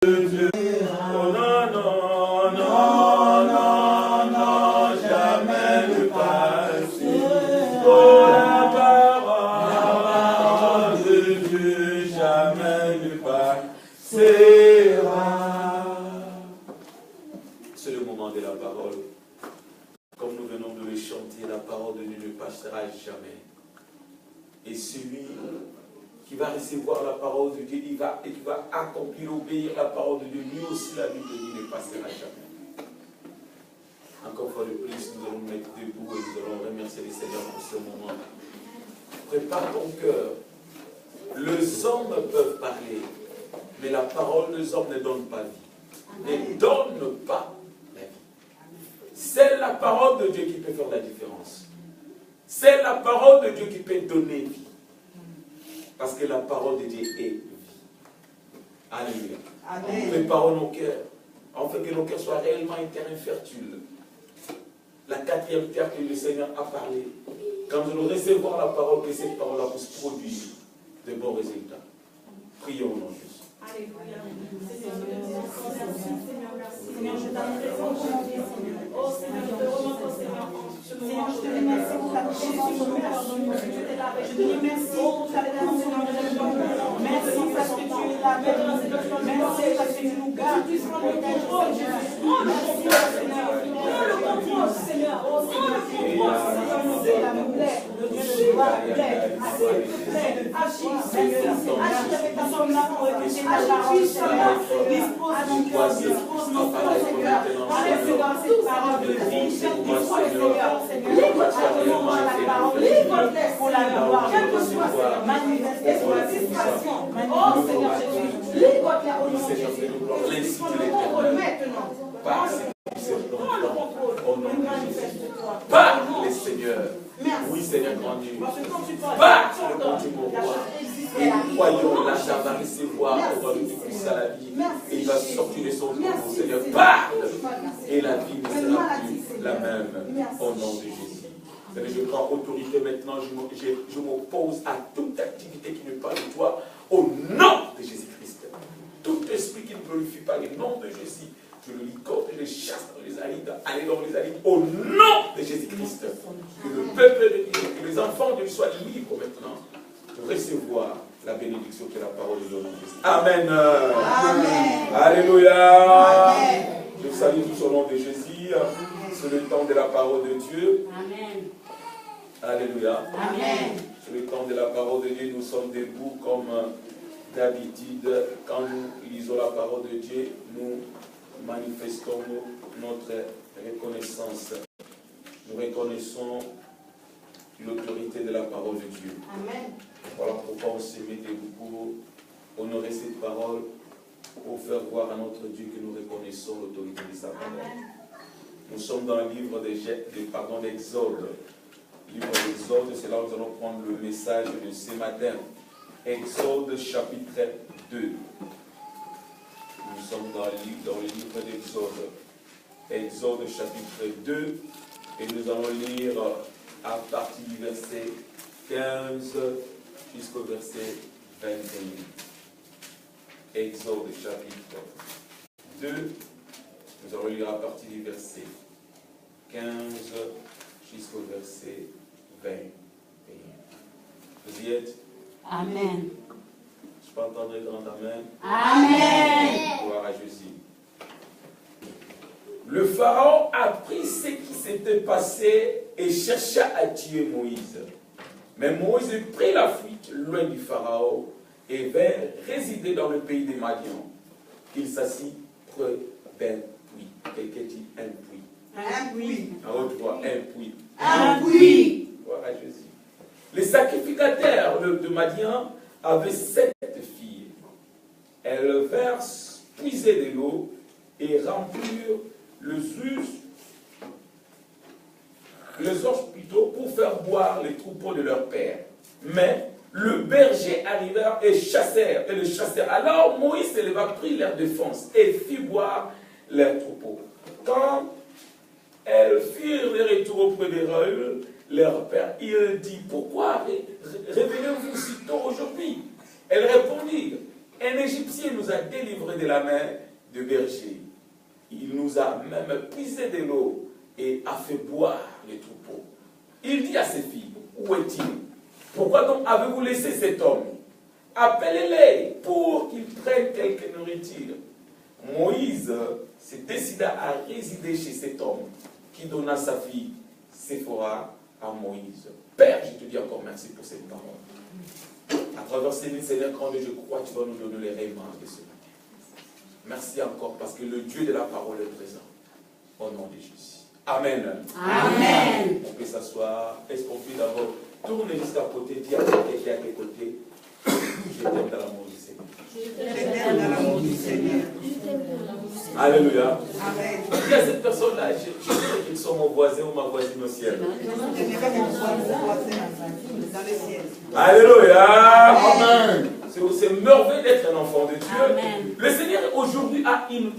Dieu. Oh non, non, non, non, non, jamais ne passe. Oh la parole de Dieu, jamais ne passera. C'est le moment de la parole. Comme nous venons de le chanter, la parole de Dieu ne passera jamais. Et celui qui va recevoir la parole de Dieu, il va accomplir, obéir la parole de Dieu, lui aussi la vie de Dieu ne passera jamais. Encore une fois de plus, nous allons nous mettre debout et nous allons remercier le Seigneur pour ce moment. Prépare ton cœur. Les hommes peuvent parler, mais la parole des hommes ne donne pas vie. Ne donne pas la vie. C'est la parole de Dieu qui peut faire la différence. C'est la parole de Dieu qui peut donner vie. Parce que la parole de Dieu est vie. Alléluia. Amen. Préparons nos cœurs. Afin que nos cœurs soient réellement une terre infertile. La quatrième terre que le Seigneur a parlé. Quand nous recevrons la parole, que cette parole puisse produire de bons résultats. Prions au nom de Jésus. Alléluia. Seigneur, je t'aime. Oh Seigneur, je te remercie, Seigneur. Seigneur, je te remercie pour ta présence. Je te remercie pour ta présence. Merci parce que tu es là. Merci parce que tu nous gardes. Tu protèges, Seigneur. Merci, Seigneur. Le contrôle, Seigneur. Oh Seigneur, c'est la plaie. Le Dieu de gloire, plaie. Agis, Seigneur. Agis avec ta somme là pour écouter ta parole, Seigneur. Dispose mon cœur, dispose mon cœur, Seigneur. Recevoir cette parole de vie. Dispose, Seigneur. Livre-moi la parole, livre-la pour la gloire. Quel que soit, Seigneur, manifester sur la distraction. Oh Seigneur Jésus, livre-la au nom de Jésus. Prends le contrôle maintenant. Prends le contrôle. Manifeste-toi. Par les seigneurs. Merci. Oui, Seigneur, grand Dieu. Parce que quand tu parles, Par le grand Dieu, mon la roi. chose existe. Et croyons, là, ça va recevoir, on va lui pousser à la vie. Merci, Et il va Jésus. sortir de son corps, Merci, Seigneur. Seigneur. Parle. Merci. Et la vie ne sera Maladie, plus Seigneur. la même. Merci. Au nom de Jésus. Seigneur, je prends autorité maintenant. Je m'oppose à toute activité qui ne parle de toi. Au nom de Jésus-Christ. Tout esprit qui ne glorifie pas le nom de Jésus. Je le licote, je le chasse dans les alides, allez dans les alides, au nom de Jésus-Christ. Que le peuple de Dieu, que les enfants de Dieu soient libres maintenant de recevoir la bénédiction que la parole de Dieu. Amen. Amen. Alléluia. Amen. Je vous salue tous au nom de Jésus. C'est le temps de la parole de Dieu. Amen. Alléluia. Amen. C'est le temps de la parole de Dieu. Nous sommes debout comme d'habitude. Quand nous lisons la parole de Dieu, nous manifestons notre reconnaissance. Nous reconnaissons l'autorité de la parole de Dieu. Amen. Voilà pourquoi on se met debout pour honorer cette parole, pour faire voir à notre Dieu que nous reconnaissons l'autorité de sa parole. Amen. Nous sommes dans le livre d'Exode. Livre d'Exode, c'est là où nous allons prendre le message de ce matin. Exode chapitre 2. Nous sommes dans le livre d'Exode. Exode chapitre 2. Et nous allons lire à partir du verset 15 jusqu'au verset 21. Exode chapitre 2. Nous allons lire à partir du verset 15 jusqu'au verset 21. Vous y êtes? Amen. Je peux entendre un grand amen. Amen. Gloire à Jésus. Le Pharaon apprit ce qui s'était passé et chercha à tuer Moïse. Mais Moïse prit la fuite loin du Pharaon et vint résider dans le pays des Madians. Il s'assit près d'un puits. Quelqu'un dit un puits. Un puits. À haute voix, un puits. Un puits. Gloire à Jésus. Les sacrificateurs de Madian avaient 7 filles. Elles vinrent puiser de l'eau et remplirent les orges plutôt pour faire boire les troupeaux de leur père. Mais le berger arriva et le chassèrent. Alors Moïse se leva, prit leur défense et fit boire leurs troupeaux. Quand elles firent le retour auprès d'Aaron, leur père, il dit: pourquoi revenez-vous si tôt aujourd'hui? Elles répondirent: un Égyptien nous a délivrés de la main de berger. Il nous a même puisé de l'eau et a fait boire les troupeaux. Il dit à ses filles, où est-il? Pourquoi donc avez-vous laissé cet homme? Appelez-les pour qu'ils prennent quelque nourriture. Moïse se décida à résider chez cet homme qui donna sa fille Séphora à Moïse. Père, je te dis encore merci pour cette parole. À travers ces lignes, Seigneur, grand Dieu, je crois que tu vas nous donner les rayons de ce matin. Merci encore parce que le Dieu de la parole est présent. Au nom de Jésus. Amen. Amen. On peut s'asseoir. Est-ce qu'on peut d'abord tourner jusqu'à côté, dire à quelqu'un qui est à tes côtés, je t'aime dans l'amour du Seigneur. Je t'aime dans l'amour du Seigneur. Alléluia. Amen. Dis à cette personne-là, je sais qu'ils sont mon voisin ou ma voisine au ciel. Je n'ai pas mon voisin dans le ciel. Alléluia. Amen. C'est merveilleux d'être un enfant de Dieu. Amen. Le Seigneur aujourd'hui a une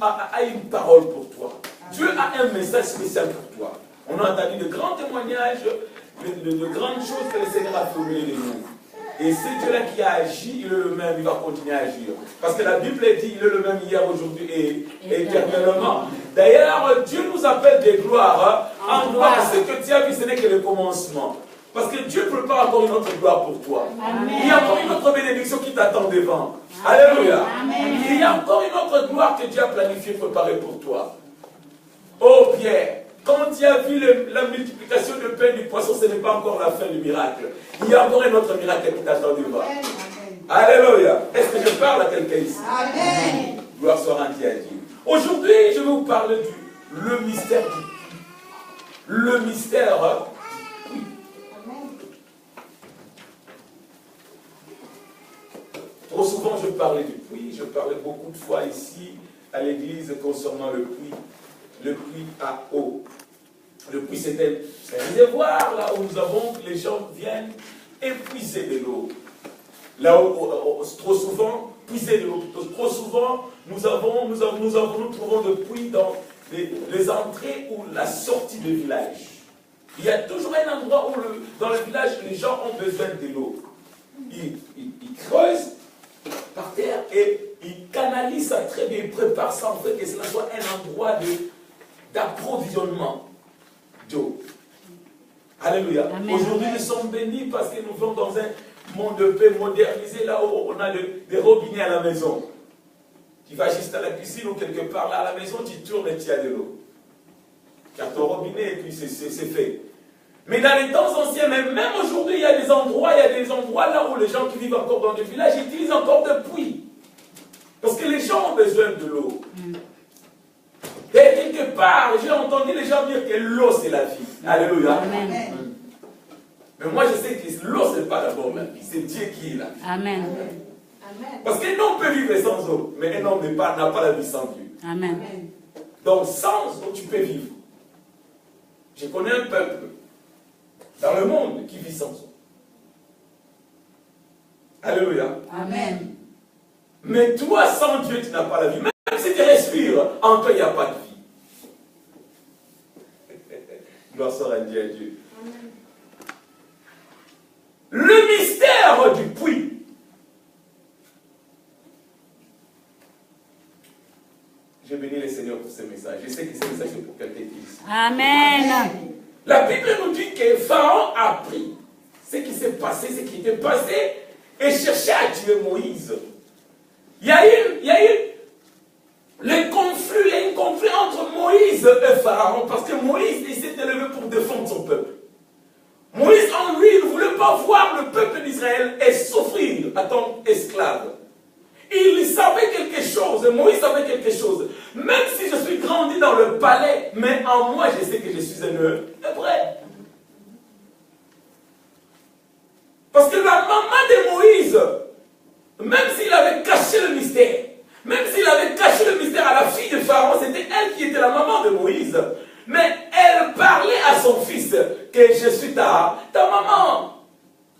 parole pour toi. Dieu a un message spécial pour toi. On a entendu de grands témoignages, de grandes choses que le Seigneur a fait au milieu de nous. Et c'est Dieu-là qui a agi, il est le même, il va continuer à agir. Parce que la Bible dit, il est le même hier, aujourd'hui et éternellement. D'ailleurs, Dieu nous appelle des gloires en gloire. Ce que tu as vu, ce n'est que le commencement. Parce que Dieu prépare encore une autre gloire pour toi. Amen. Il y a encore une autre bénédiction qui t'attend devant. Alléluia. Amen. Il y a encore une autre gloire que Dieu a planifiée, préparée pour toi. Oh Pierre, quand tu as vu la multiplication de pain et du poisson, ce n'est pas encore la fin du miracle. Il y a encore un autre miracle qui t'attend devant. Alléluia. Est-ce que je parle à quelqu'un ici? Amen. Gloire soit rendue à Dieu. Aujourd'hui, je vais vous parler le mystère du puits. Le mystère du puits. Trop souvent, je parlais du puits. Je parlais beaucoup de fois ici à l'église concernant le puits. Le puits à eau. Le puits, c'est un réservoir là où les gens viennent épuiser de l'eau. Là où, trop souvent, puiser de l'eau. Trop souvent, nous trouvons de puits dans les entrées ou la sortie du village. Il y a toujours un endroit où, dans le village, les gens ont besoin de l'eau. Ils creusent par terre et ils canalisent ça très bien, ils préparent ça en fait que cela soit un endroit d'approvisionnement d'eau. Alléluia. Aujourd'hui, nous sommes bénis parce que nous vivons dans un monde de paix modernisé, là où on a des robinets à la maison. Tu vas juste à la cuisine ou quelque part là à la maison, tu tournes et tu as de l'eau. Tu as ton robinet et puis c'est fait. Mais dans les temps anciens, même aujourd'hui, il y a des endroits là où les gens qui vivent encore dans des villages utilisent encore des puits. Parce que les gens ont besoin de l'eau. Et quelque part, j'ai entendu les gens dire que l'eau c'est la vie. Alléluia. Amen. Mais moi je sais que l'eau c'est pas d'abord la vie, c'est Dieu qui est la vie. Amen. Parce qu'un homme peut vivre sans eau, mais un homme n'a pas la vie sans Dieu. Amen. Donc sans eau tu peux vivre. Je connais un peuple dans le monde qui vit sans eau. Alléluia. Amen. Mais toi, sans Dieu, tu n'as pas la vie. Même si tu respires, en toi, il n'y a pas de vie. Gloire soit rendue à Dieu. Le mystère du puits. Je bénis le Seigneur pour ce message. Je sais que ce message est pour quelqu'un qui est ici. Amen. La Bible nous dit que Pharaon a pris ce qui s'est passé, ce qui était passé, et cherchait à tuer Moïse. Il y a eu un conflit entre Moïse et Pharaon, parce que Moïse il s'est élevé pour défendre son peuple. Moïse en lui, il ne voulait pas voir le peuple d'Israël souffrir en tant qu'esclave. Il savait quelque chose, Moïse savait quelque chose. Même si je suis grandi dans le palais, mais en moi je sais que je suis un hébreu. Parce que la maman de Moïse, même s'il avait caché le mystère, même s'il avait caché le mystère à la fille de Pharaon, c'était elle qui était la maman de Moïse. Mais elle parlait à son fils que je suis ta maman.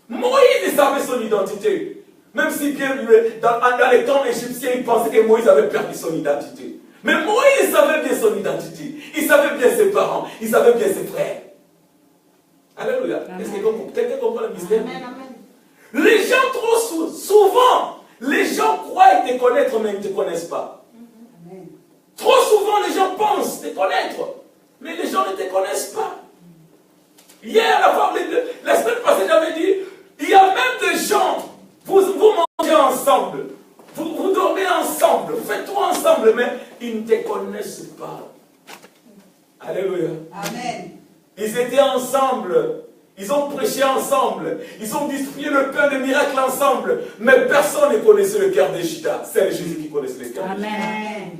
Moïse savait son identité. Même si bien dans les temps égyptiens, il pensait que Moïse avait perdu son identité. Mais Moïse savait bien son identité. Il savait bien ses parents. Il savait bien ses frères. Alléluia. Est-ce que quelqu'un comprend le mystère? Amen, amen. Les gens trop souvent, Les gens croient te connaître, mais ils ne te connaissent pas. Trop souvent, les gens pensent te connaître, mais les gens ne te connaissent pas. Hier, la semaine passée, j'avais dit, il y a même des gens, vous mangez ensemble, vous dormez ensemble, vous faites tout ensemble, mais ils ne te connaissent pas. Alléluia. Amen. Ils étaient ensemble. Ils ont prêché ensemble. Ils ont distribué le pain de miracle ensemble. Mais personne ne connaissait le cœur de Judas. C'est Jésus qui connaissait le cœur de Judas. Amen.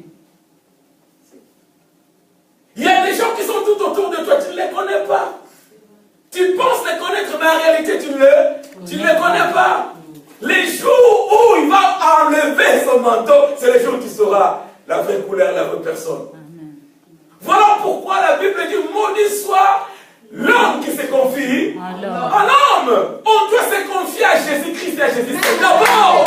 Il y a des gens qui sont tout autour de toi. Tu ne les connais pas. Tu penses les connaître, mais en réalité, tu ne les connais pas. Les jours où il va enlever son manteau, c'est les jours où tu sauras la vraie couleur, la vraie personne. Voilà pourquoi la Bible dit, maudit soit l'homme qui se confie à l'homme. On doit se confier à Jésus-Christ et à Jésus. D'abord,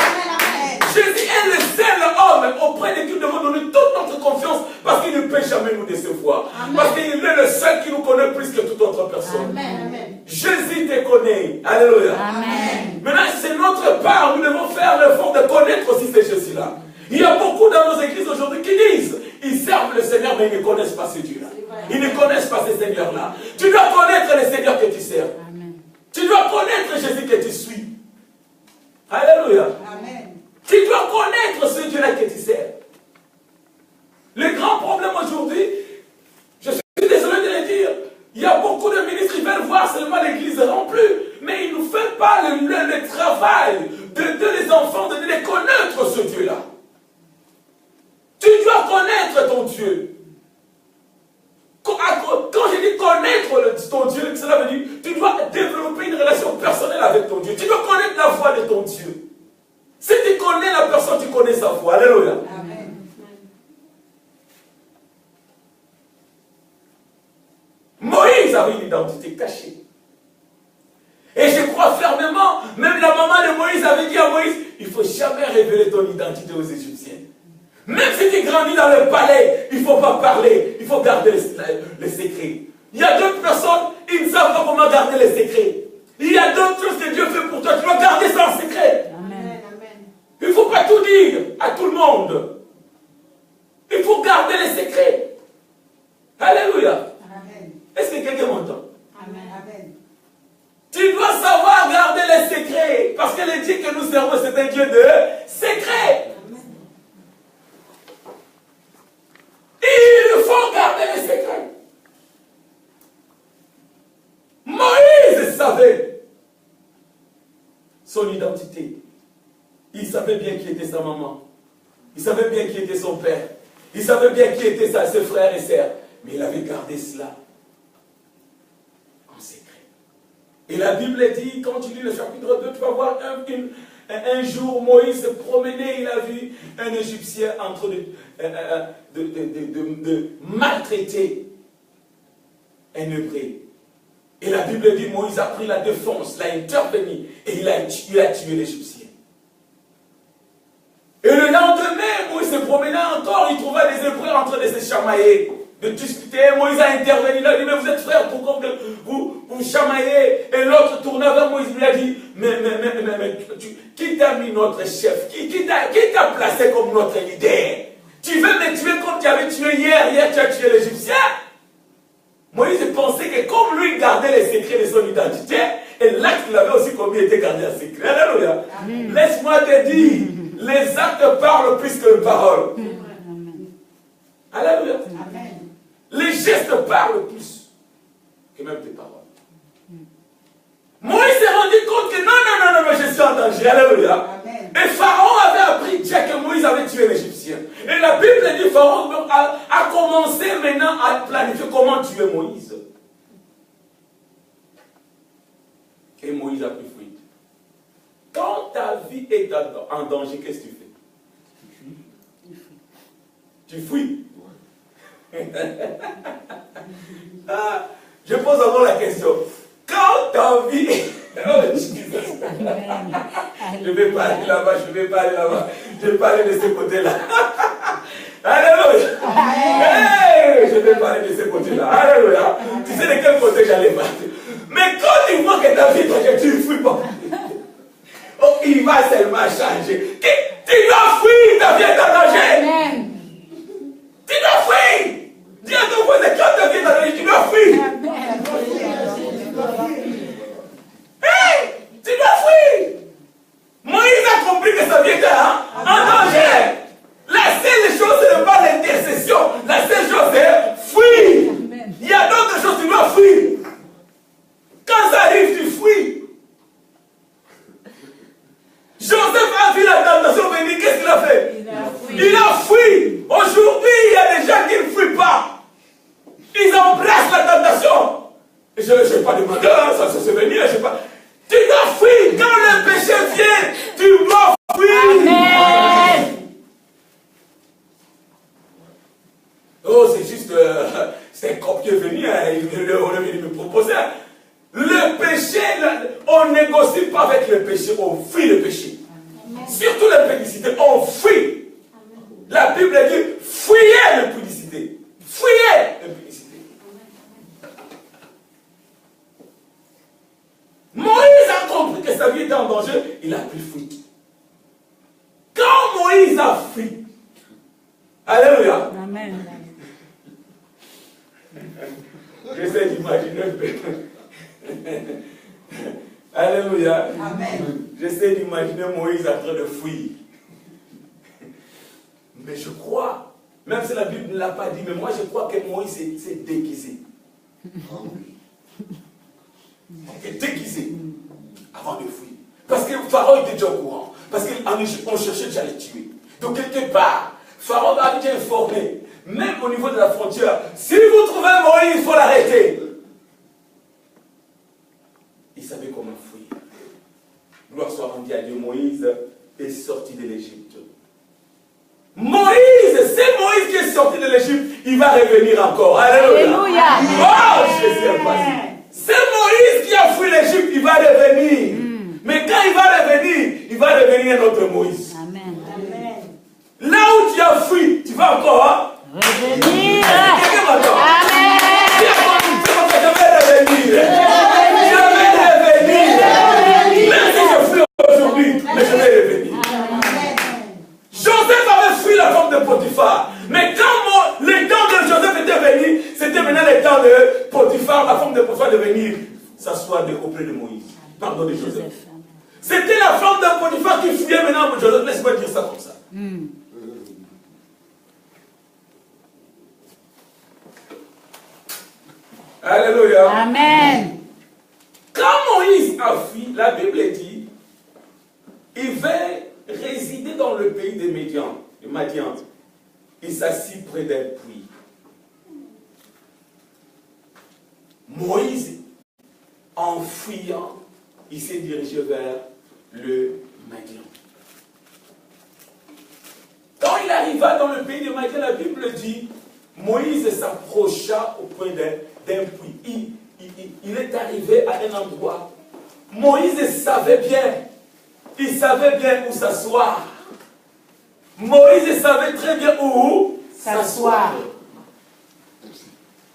Jésus est le seul homme auprès de qui nous devons donner toute notre confiance parce qu'il ne peut jamais nous décevoir. Parce qu'il est le seul qui nous connaît plus que toute autre personne. Amen. Jésus te connaît. Alléluia. Amen. Maintenant, c'est notre part. Nous devons faire l'effort de connaître aussi ces Jésus-là. Il y a beaucoup dans nos églises aujourd'hui qui disent ils servent le Seigneur, mais ils ne connaissent pas ce Dieu-là. Ils ne connaissent pas ces seigneurs-là. Tu dois connaître le Seigneur que tu sers. Amen. Tu dois connaître Jésus que tu suis. Alléluia. Amen. Tu dois connaître ce Dieu-là que tu sers. Le grand problème aujourd'hui, je suis désolé de le dire, il y a beaucoup de ministres qui veulent voir seulement l'église remplie, mais ils ne font pas le travail de les enfants, de les connaître ce Dieu-là. Tu dois connaître ton Dieu. Quand je dis connaître ton Dieu, cela veut dire tu dois développer une relation personnelle avec ton Dieu. Tu dois connaître la voix de ton Dieu. Si tu connais la personne, tu connais sa voix. Alléluia. Amen. Moïse avait une identité cachée. Et je crois fermement, même la maman de Moïse avait dit à Moïse, il ne faut jamais révéler ton identité aux Égyptiens. Même si tu grandis dans le palais, il ne faut pas parler, il faut garder les secrets. Il y a d'autres personnes, ils ne savent pas comment garder les secrets. Il y a d'autres choses que Dieu fait pour toi, tu dois garder ça en secret. Amen. Il ne faut pas tout dire à tout le monde. Il faut garder les secrets. Alléluia. Amen. Est-ce que quelqu'un m'entend? Amen. Amen. Tu dois savoir garder les secrets. Parce que le Dieu que nous servons, c'est un Dieu de secrets. Il faut garder les secrets. Moïse savait son identité. Il savait bien qui était sa maman. Il savait bien qui était son père. Il savait bien qui étaient ses frères et sœurs. Mais il avait gardé cela en secret. Et la Bible dit, quand tu lis le chapitre 2, tu vas voir un jour, Moïse se promenait, il a vu un Égyptien en train de maltraiter un Hébreu. Et la Bible dit, Moïse a pris la défense, l'a intervenu, et il a tué l'Égyptien. Et le lendemain, Moïse se promenait encore, il trouva des Hébreux en train de se chamailler, de discuter. Moïse a intervenu, il a dit, mais vous êtes frères, pourquoi vous chamaillez? Et l'autre tourna vers Moïse, lui a dit, mais qui t'a mis notre chef? Qui t'a placé comme notre leader? Tu veux me tuer comme tu avais tué hier tu as tué l'Égyptien? Moïse pensait que comme lui gardait les secrets de son identité, et l'acte qu'il avait aussi commis était gardé en secret. Alléluia. Laisse-moi te dire, les actes parlent plus que les paroles. Alléluia. Amen. Les gestes parlent plus que même tes paroles. Moïse s'est rendu compte que non, je suis en danger. Alléluia. Amen. Et Pharaon avait appris que Moïse avait tué l'Égyptien. Et la Bible dit Pharaon a commencé maintenant à planifier comment tuer Moïse. Et Moïse a pris fuite. Quand ta vie est en danger, qu'est-ce que tu fais? Tu fuis. Je pose encore la question. Quand ta vie est... Oh, je vais pas aller là-bas, je vais pas aller de ce côté-là. Alléluia. Hey, je vais pas aller de ce côté-là. Alléluia. Tu sais de quel côté j'allais partir. Mais quand tu vois que ta vie est en danger, tu ne fuis pas. Oh, il va seulement changer. Tu dois fuir, ta vie est en danger. Amen. Tu dois fuir. Dis à ton voisin, quand ta vie est en danger, tu dois fuir. Hey, tu dois fuir. Moïse a compris que sa vie était en danger. La seule chose, ce n'est pas l'intercession. La seule chose, c'est fuir. Il y a d'autres choses, tu dois fuir. Quand ça arrive, tu fuis. Joseph a vu la tentation venir, qu'est-ce qu'il a fait? Il a fui. Aujourd'hui, il y a des gens qui ne fuient pas. Ils embrassent la tentation. Je ne vais pas demander, ça se venir, je sais pas. Tu dois fuir. Quand le péché vient, tu dois fuir. Amen. Oh, c'est juste, c'est un cop qui est venu, on est venu me proposer. Le péché, on ne négocie pas avec le péché, on fuit le péché. Surtout l'impudicité, on fuit. La Bible dit, fuyez l'impudicité. Fuyez l'impudicité. Moïse a compris que sa vie était en danger, il a pu fuir. Quand Moïse a fui, alléluia. Amen. J'essaie d'imaginer un peu. Alléluia. Amen. J'essaie d'imaginer Moïse en train de fuir. Mais je crois, même si la Bible ne l'a pas dit, mais moi je crois que Moïse s'est déguisé. Il était déguisé avant de fuir. Parce que Pharaon était déjà au courant. Parce qu'on cherchait déjà à les tuer. Donc quelque part, Pharaon avait déjà informé. Même au niveau de la frontière, si vous trouvez Moïse, il faut l'arrêter. Il savait comment fuir. Gloire soit rendue à Dieu, Moïse est sorti de l'Égypte. Moïse, c'est Moïse qui est sorti de l'Égypte, il va revenir encore. Alléluia. Oh, Jésus est passé. C'est Moïse qui a fui l'Égypte, il va revenir. Mais quand il va revenir un autre Moïse. Amen. Là où tu as fui, tu vas encore Revenir. Quelqu'un m'attend. Amen. Je vais revenir. Même si je fuis aujourd'hui, mais je vais revenir. Joseph avait fui la femme de Potiphar. Mais quand le temps de Joseph était venu, c'était maintenant le temps de Potiphar, la femme de Potiphar, de venir s'asseoir auprès de Moïse. Pardon de Joseph. C'était la femme de Potiphar qui fuyait maintenant pour Joseph. Laisse-moi dire ça comme ça. Alléluia. Amen. Quand Moïse a fui, la Bible dit, il va résider dans le pays des Madian. Il s'assit près d'un puits. Moïse, en fuyant, il s'est dirigé vers le Madian. Quand il arriva dans le pays des Madian, la Bible dit, Moïse s'approcha au point d'un puits. Il est arrivé à un endroit. Moïse savait bien. Il savait bien où s'asseoir. Moïse savait très bien où s'asseoir.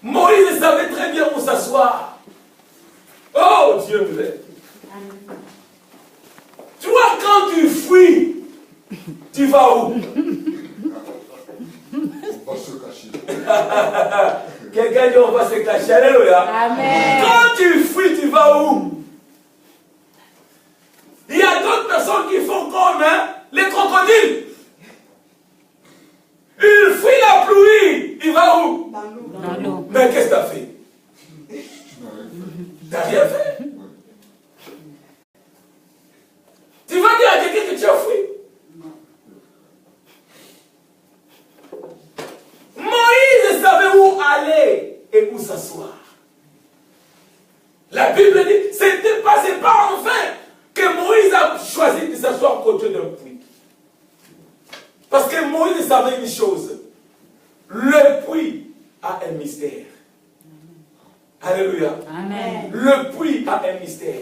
Moïse savait très bien où s'asseoir. Oh, Dieu me l'aide. Toi, quand tu fuis, tu vas où? On va se cacher. Quelqu'un dit on va se cacher. Alléluia. Amen. Quand tu fuis, tu vas où? Il y a d'autres personnes qui font comme les crocodiles. Il fuit la pluie. Il va où? Dans l'eau. Mais qu'est-ce que tu as fait? Tu n'as rien fait. Tu vas dire à quelqu'un que tu as fui. Moïse savait où aller et où s'asseoir. La Bible dit, c'est pas enfin que Moïse a choisi de s'asseoir à côté d'un puits. Parce que Moïse savait une chose. Le puits a un mystère. Alléluia. Amen. Le puits a un mystère.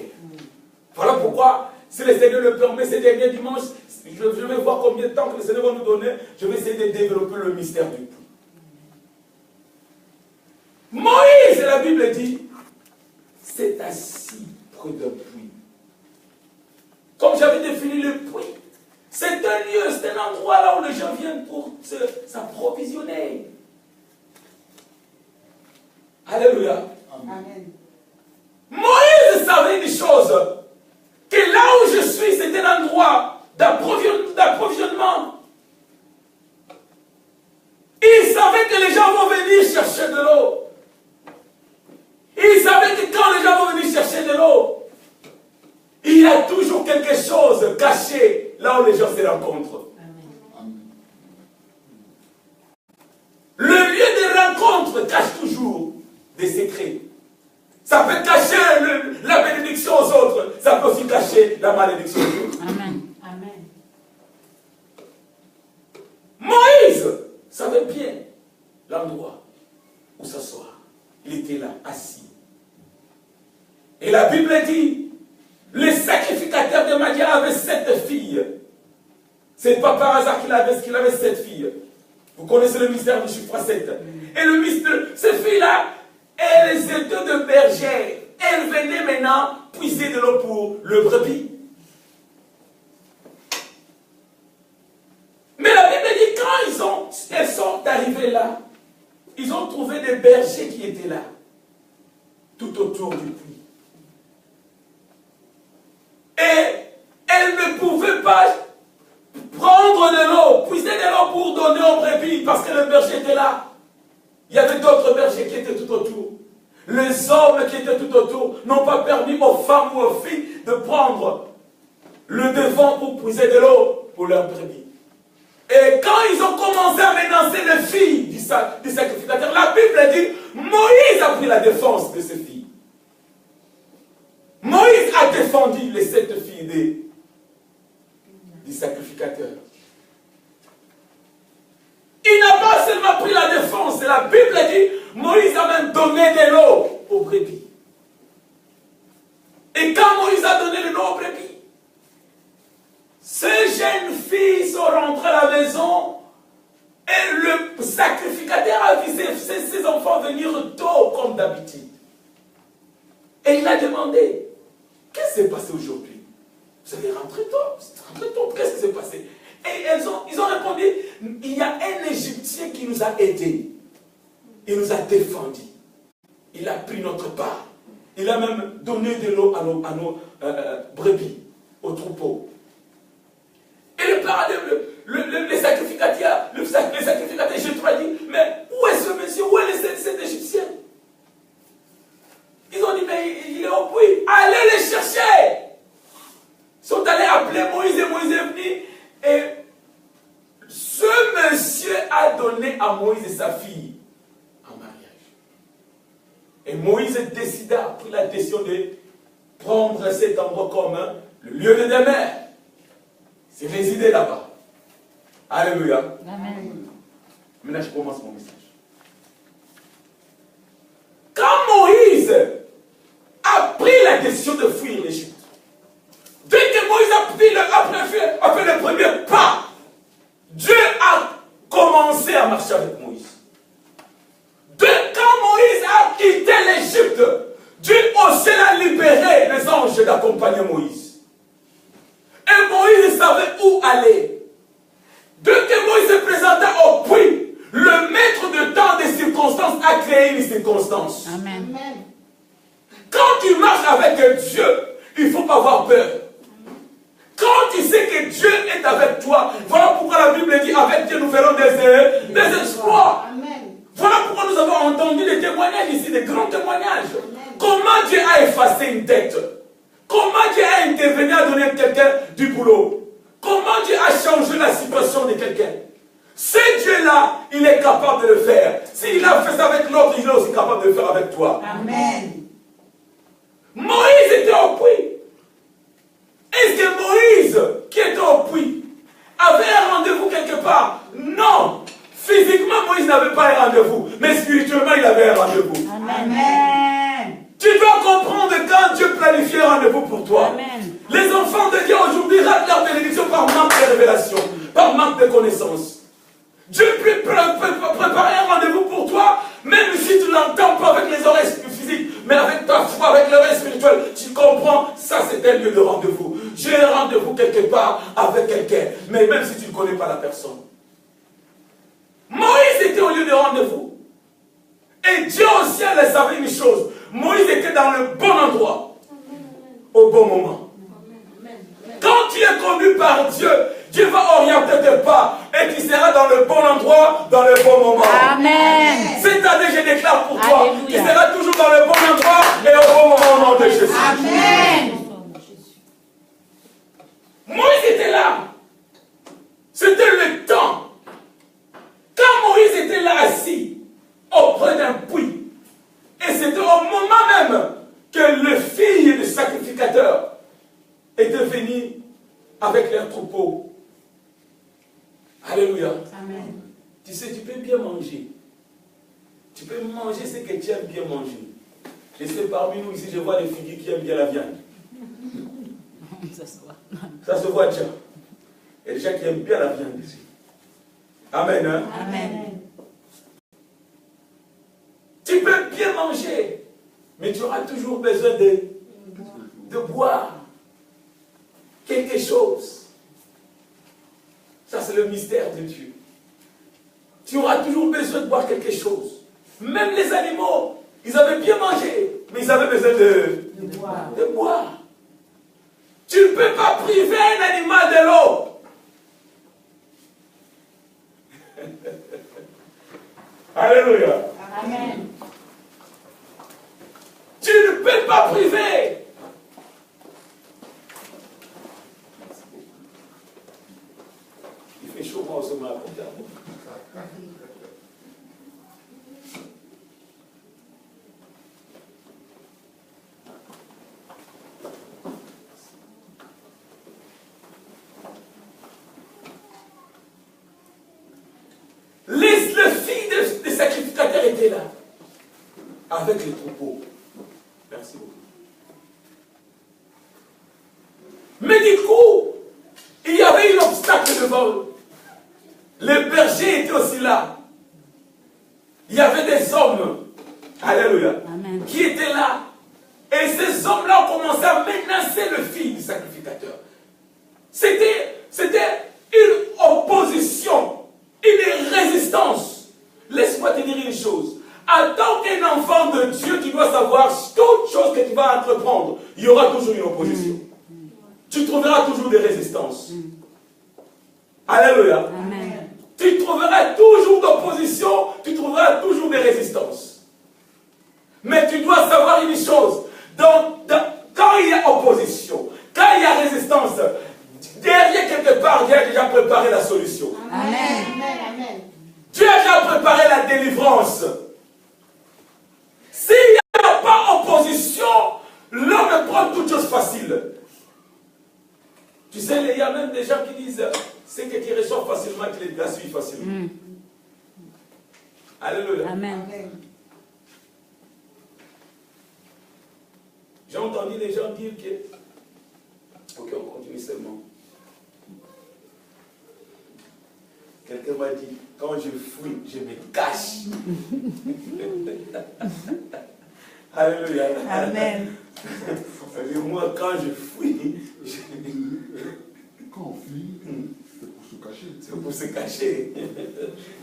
Voilà pourquoi, si le Seigneur le permet, ces derniers dimanches, je vais voir combien de temps que le Seigneur va nous donner. Je vais essayer de développer le mystère du puits. Moïse, la Bible dit, s'est assis près d'un puits. Comme j'avais défini le puits, c'est un lieu, c'est un endroit là où les gens viennent pour s'approvisionner. Alléluia. Amen. Moïse savait une chose, que là où je suis, c'est un endroit d'approvisionnement. Il savait que les gens vont venir chercher de l'eau. Il savait que quand les gens vont venir chercher de l'eau, il y a toujours quelque chose caché là où les gens se rencontrent. Le lieu de rencontre cache toujours des secrets. Ça peut cacher la bénédiction aux autres, ça peut aussi cacher la malédiction aux autres. Amen. Amen. Moïse savait bien l'endroit où s'asseoir. Il était là, assis. Et la Bible dit, le sacrificateur de Madian avait 7 filles. C'est pas par hasard qu'il avait 7 filles. Vous connaissez le mystère du chiffre 7. Et le mystère, ces filles-là, elles étaient de bergères. Elles venaient maintenant puiser de l'eau pour le brebis. Mais la Bible dit, quand elles sont arrivées là, ils ont trouvé des bergers qui étaient là, tout autour du puits. Et elles ne pouvaient pas prendre de l'eau, puiser de l'eau pour donner aux brebis, parce que le berger était là. Il y avait d'autres bergers qui étaient tout autour. Les hommes qui étaient tout autour n'ont pas permis aux femmes ou aux filles de prendre le devant pour puiser de l'eau pour leurs brebis. Et quand ils ont commencé à menacer les filles du sacrificateur, la Bible dit, Moïse a pris la défense de ces filles. Moïse a défendu les 7 filles du sacrificateur. Il n'a pas seulement pris la défense, la Bible dit, Moïse a même donné de l'eau aux brebis. Et quand Moïse a donné de l'eau aux brebis, ces jeunes filles sont rentrées à la maison et le sacrificateur a vu ses enfants venir tôt comme d'habitude. Et il a demandé, qu'est-ce qui s'est passé aujourd'hui? Vous allez rentrer tôt, qu'est-ce qui s'est passé? Et ils ont répondu, il y a un Égyptien qui nous a aidés. Il nous a défendus. Il a pris notre part. Il a même donné de l'eau à nos brebis, aux troupeaux. Et le sacrificateur, Jéthro a dit, mais où est ce monsieur? Où est cet Égyptien? Ils ont dit, mais il est au puits. Allez le chercher. Ils sont allés appeler Moïse et Moïse est venu. Et ce monsieur a donné à Moïse et sa fille en mariage. Et Moïse a pris la décision de prendre cet endroit comme le lieu de demeure. C'est résider là-bas. Alléluia. Amen. Maintenant, je commence mon message. Quand Moïse a pris la décision de fuir l'Égypte, dès que Moïse a fait le premier pas, Dieu a commencé à marcher avec Moïse. Quand Moïse a quitté l'Égypte, Dieu aussi l'a libéré, les anges d'accompagner Moïse. Et Moïse savait où aller. Dès que Moïse se présenta au puits, le maître de temps des circonstances a créé une circonstance. Amen. Quand tu marches avec Dieu, il ne faut pas avoir peur. Quand tu sais que Dieu est avec toi, voilà pourquoi la Bible dit, avec Dieu nous ferons des exploits. Amen. Voilà pourquoi nous avons entendu des témoignages ici, des grands témoignages. Comment Dieu a effacé une dette. Comment Dieu a intervenu à donner à quelqu'un du boulot. Comment Dieu a changé la situation de quelqu'un. Ce Dieu-là, il est capable de le faire. S'il a fait ça avec l'autre, il est aussi capable de le faire avec toi. Amen. Moïse était au puits. Est-ce que Moïse, qui était au puits, avait un rendez-vous quelque part? Non. Physiquement, Moïse n'avait pas un rendez-vous. Mais spirituellement, il avait un rendez-vous. Amen. Tu dois comprendre quand Dieu planifie un rendez-vous pour toi. Amen. Les enfants de Dieu aujourd'hui ratent leur bénédiction par manque de révélation, par manque de connaissance. Dieu peut préparer un rendez-vous pour toi, même si tu ne l'entends pas avec les oreilles physiques, mais avec ta foi, avec l'oreille spirituelle, tu comprends, ça c'est un lieu de rendez-vous. J'ai un rendez-vous pas la personne. Moïse était au lieu de rendez-vous. Et Dieu au ciel savait une chose. Moïse était dans le bon endroit. Au bon moment. Quand tu es conduit par Dieu, Dieu va orienter tes pas et tu seras dans le bon endroit, dans le bon moment. Amen. Cette année, je déclare pour toi, Alléluia. tu seras toujours dans le bon endroit et au bon moment au nom de Jésus. Amen. Moïse était là. C'était le temps. Quand Moïse était là assis auprès d'un puits, et c'était au moment même que le fils du sacrificateur était venu avec leurs troupeaux. Alléluia. Amen. Tu sais, tu peux bien manger. Tu peux manger ce que tu aimes bien manger. Je sais, parmi nous ici, je vois des figues qui aiment bien la viande. Ça se voit déjà. Il y a des gens qui aiment bien la viande ici. Amen. Hein? Amen. Tu peux bien manger, mais tu auras toujours besoin de boire quelque chose. Ça, c'est le mystère de Dieu. Tu auras toujours besoin de boire quelque chose. Même les animaux, ils avaient bien mangé, mais ils avaient besoin de boire. Tu ne peux pas priver un animal de l'eau. Alléluia. Amen. Tu ne peux pas priver. Il fait chaud, moi, aussi, ma le fils des sacrificateurs était là, avec les troupeaux. Merci beaucoup. Mais du coup, il y avait un obstacle devant eux. Les bergers étaient aussi là. Il y avait des hommes, alléluia, Amen. qui étaient là. Et ces hommes-là ont commencé à menacer le fils du sacrificateur. C'était une opposition, une résistance. Laisse-moi te dire une chose. En tant qu'un enfant de Dieu, tu dois savoir toute chose que tu vas entreprendre, il y aura toujours une opposition. Tu trouveras toujours des résistances. Alléluia. Amen. Tu trouveras toujours d'opposition, tu trouveras toujours des résistances. Mais tu dois savoir une chose. Quand il y a opposition, quand il y a résistance, derrière quelque part, Dieu a déjà préparé la solution. Amen. Amen. Dieu a déjà préparé la délivrance. S'il n'y a pas opposition, l'homme prend toute chose facile. Tu sais, il y a même des gens qui disent c'est que tu reçois facilement, tu les gaspilles facilement. Alléluia. Amen. J'ai entendu les gens dire que... Ok, on continue seulement. Quelqu'un m'a dit, quand je fuis, je me cache. Alléluia. Amen. Et moi, quand je fuis, Quand on fuit, c'est pour se cacher. c'est pour se cacher.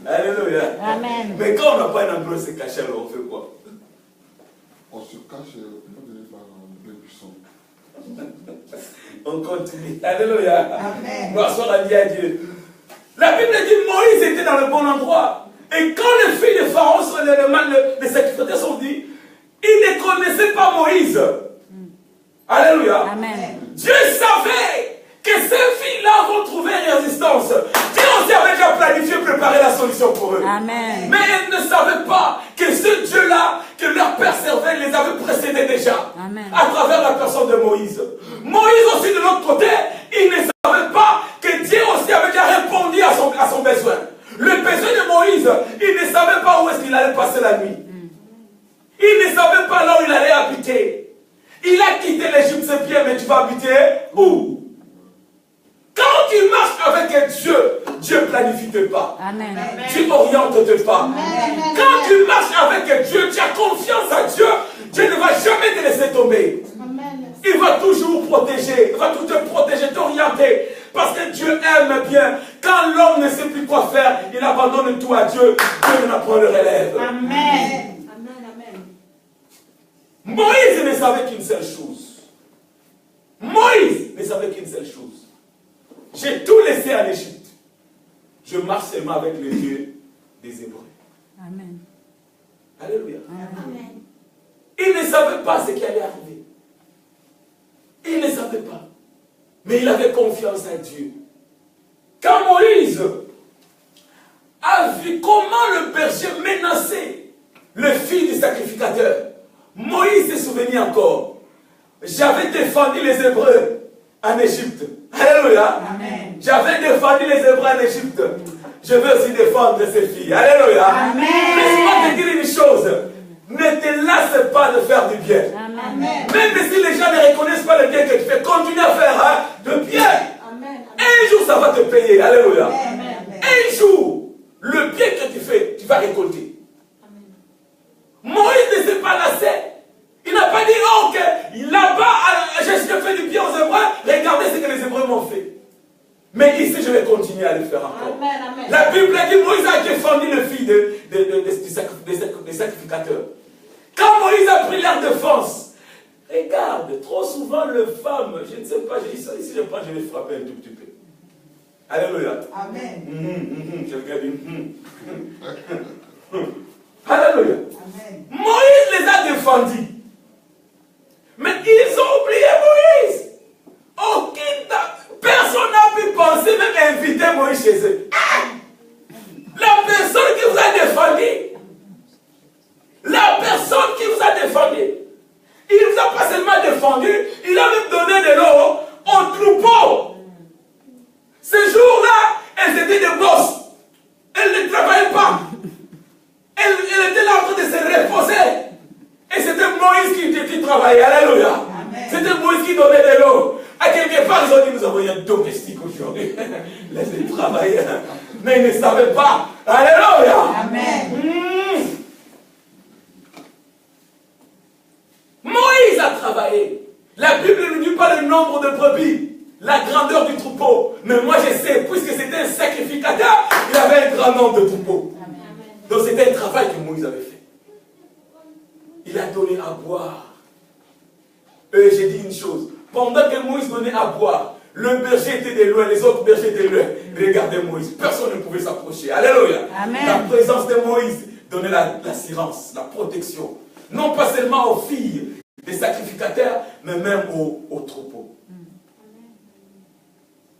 Alléluia. Amen. Mais quand on n'a pas un endroit où se cacher, alors on fait quoi? On se cache, on peut donner par le buisson. On continue. Alléluia. Amen. Gloire soit à Dieu. La Bible dit Moïse était dans le bon endroit. Et quand les filles de Pharaon, les sacrificateurs sont dit, ils ne connaissaient pas Moïse. Alléluia. Amen. Dieu savait que ces filles-là vont trouver une résistance. Dieu aussi avait déjà planifié, préparé la solution pour eux. Amen. Mais elles ne savaient pas que ce Dieu-là, que leur père servait, les avait précédés déjà. Amen. À travers la personne de Moïse. Moïse aussi de l'autre côté, il ne savait pas que Dieu aussi avait déjà répondu à son besoin. Le besoin de Moïse, il ne savait pas où est-ce qu'il allait passer la nuit. Il ne savait pas là où il allait habiter. Il a quitté l'Égypte, c'est bien, mais tu vas habiter où? Quand tu marches avec Dieu, Dieu planifie tes pas. Amen. Tu orientes tes pas. Amen. Quand tu marches avec Dieu, tu as confiance à Dieu, Dieu ne va jamais te laisser tomber. Amen. Il va toujours protéger, il va toujours te protéger, t'orienter. Parce que Dieu aime bien quand l'homme ne sait plus quoi faire, il abandonne tout à Dieu. Dieu n'en prend le relève. Amen. Moïse ne savait qu'une seule chose. Moïse ne savait qu'une seule chose. J'ai tout laissé en Égypte. Je marche seulement avec le Dieu des Hébreux. Amen. Alléluia. Amen. Il ne savait pas ce qui allait arriver. Il ne savait pas. Mais il avait confiance en Dieu. Quand Moïse a vu comment le berger menaçait le fils du sacrificateur, Moïse s'est souvenu encore. J'avais défendu les Hébreux en Égypte. Alléluia. Amen. J'avais défendu les Hébreux en Égypte. Je veux aussi défendre ces filles. Alléluia. Amen. Laisse-moi te dire une chose. Ne te lasse pas de faire du bien. Amen. Même si les gens ne reconnaissent pas le bien que tu fais, continue à faire de bien. Un jour, ça va te payer. Alléluia. Un jour, le bien que tu fais, tu vas récolter. Moïse ne s'est pas lassé. Il n'a pas dit, oh, ok, là-bas, j'ai fait du bien aux Hébreux, regardez ce que les Hébreux m'ont fait. Mais ici, je vais continuer à le faire encore. La Bible a dit, Moïse a défendu le fils des sacrificateurs. Quand Moïse a pris leur défense, regarde, trop souvent, les femmes, je ne sais pas, j'ai dit ça ici, je pense que je vais frapper un tout petit peu. Alléluia. Amen. Quelqu'un dit, Alléluia. Amen. Moïse les a défendus. Mais ils ont oublié Moïse. Personne n'a pu penser même inviter Moïse chez eux. La personne qui vous a défendu, il ne vous a pas seulement défendu, il a même donné de l'eau au troupeau. Ce jour-là, elles étaient des bosses. Elles ne travaillaient pas. Elles étaient là en train de se reposer. Et c'était Moïse qui travaillait. Alléluia. C'était Moïse qui donnait de l'eau. À quelque part, ils ont dit, nous avons un domestique aujourd'hui. Laissez-les travailler. Mais ils ne savaient pas. Alléluia. Amen. Moïse a travaillé. La Bible ne dit pas le nombre de brebis, la grandeur du troupeau. Mais moi je sais, puisque c'était un sacrificateur, il avait un grand nombre de troupeaux. Donc c'était un travail que Moïse avait fait. Il a donné à boire. Et j'ai dit une chose. Pendant que Moïse donnait à boire, le berger était de loin, les autres bergers étaient de loin. Regardez Moïse, personne ne pouvait s'approcher. Alléluia. Amen. La présence de Moïse donnait l'assurance, la protection. Non pas seulement aux filles des sacrificateurs, mais même aux troupeaux.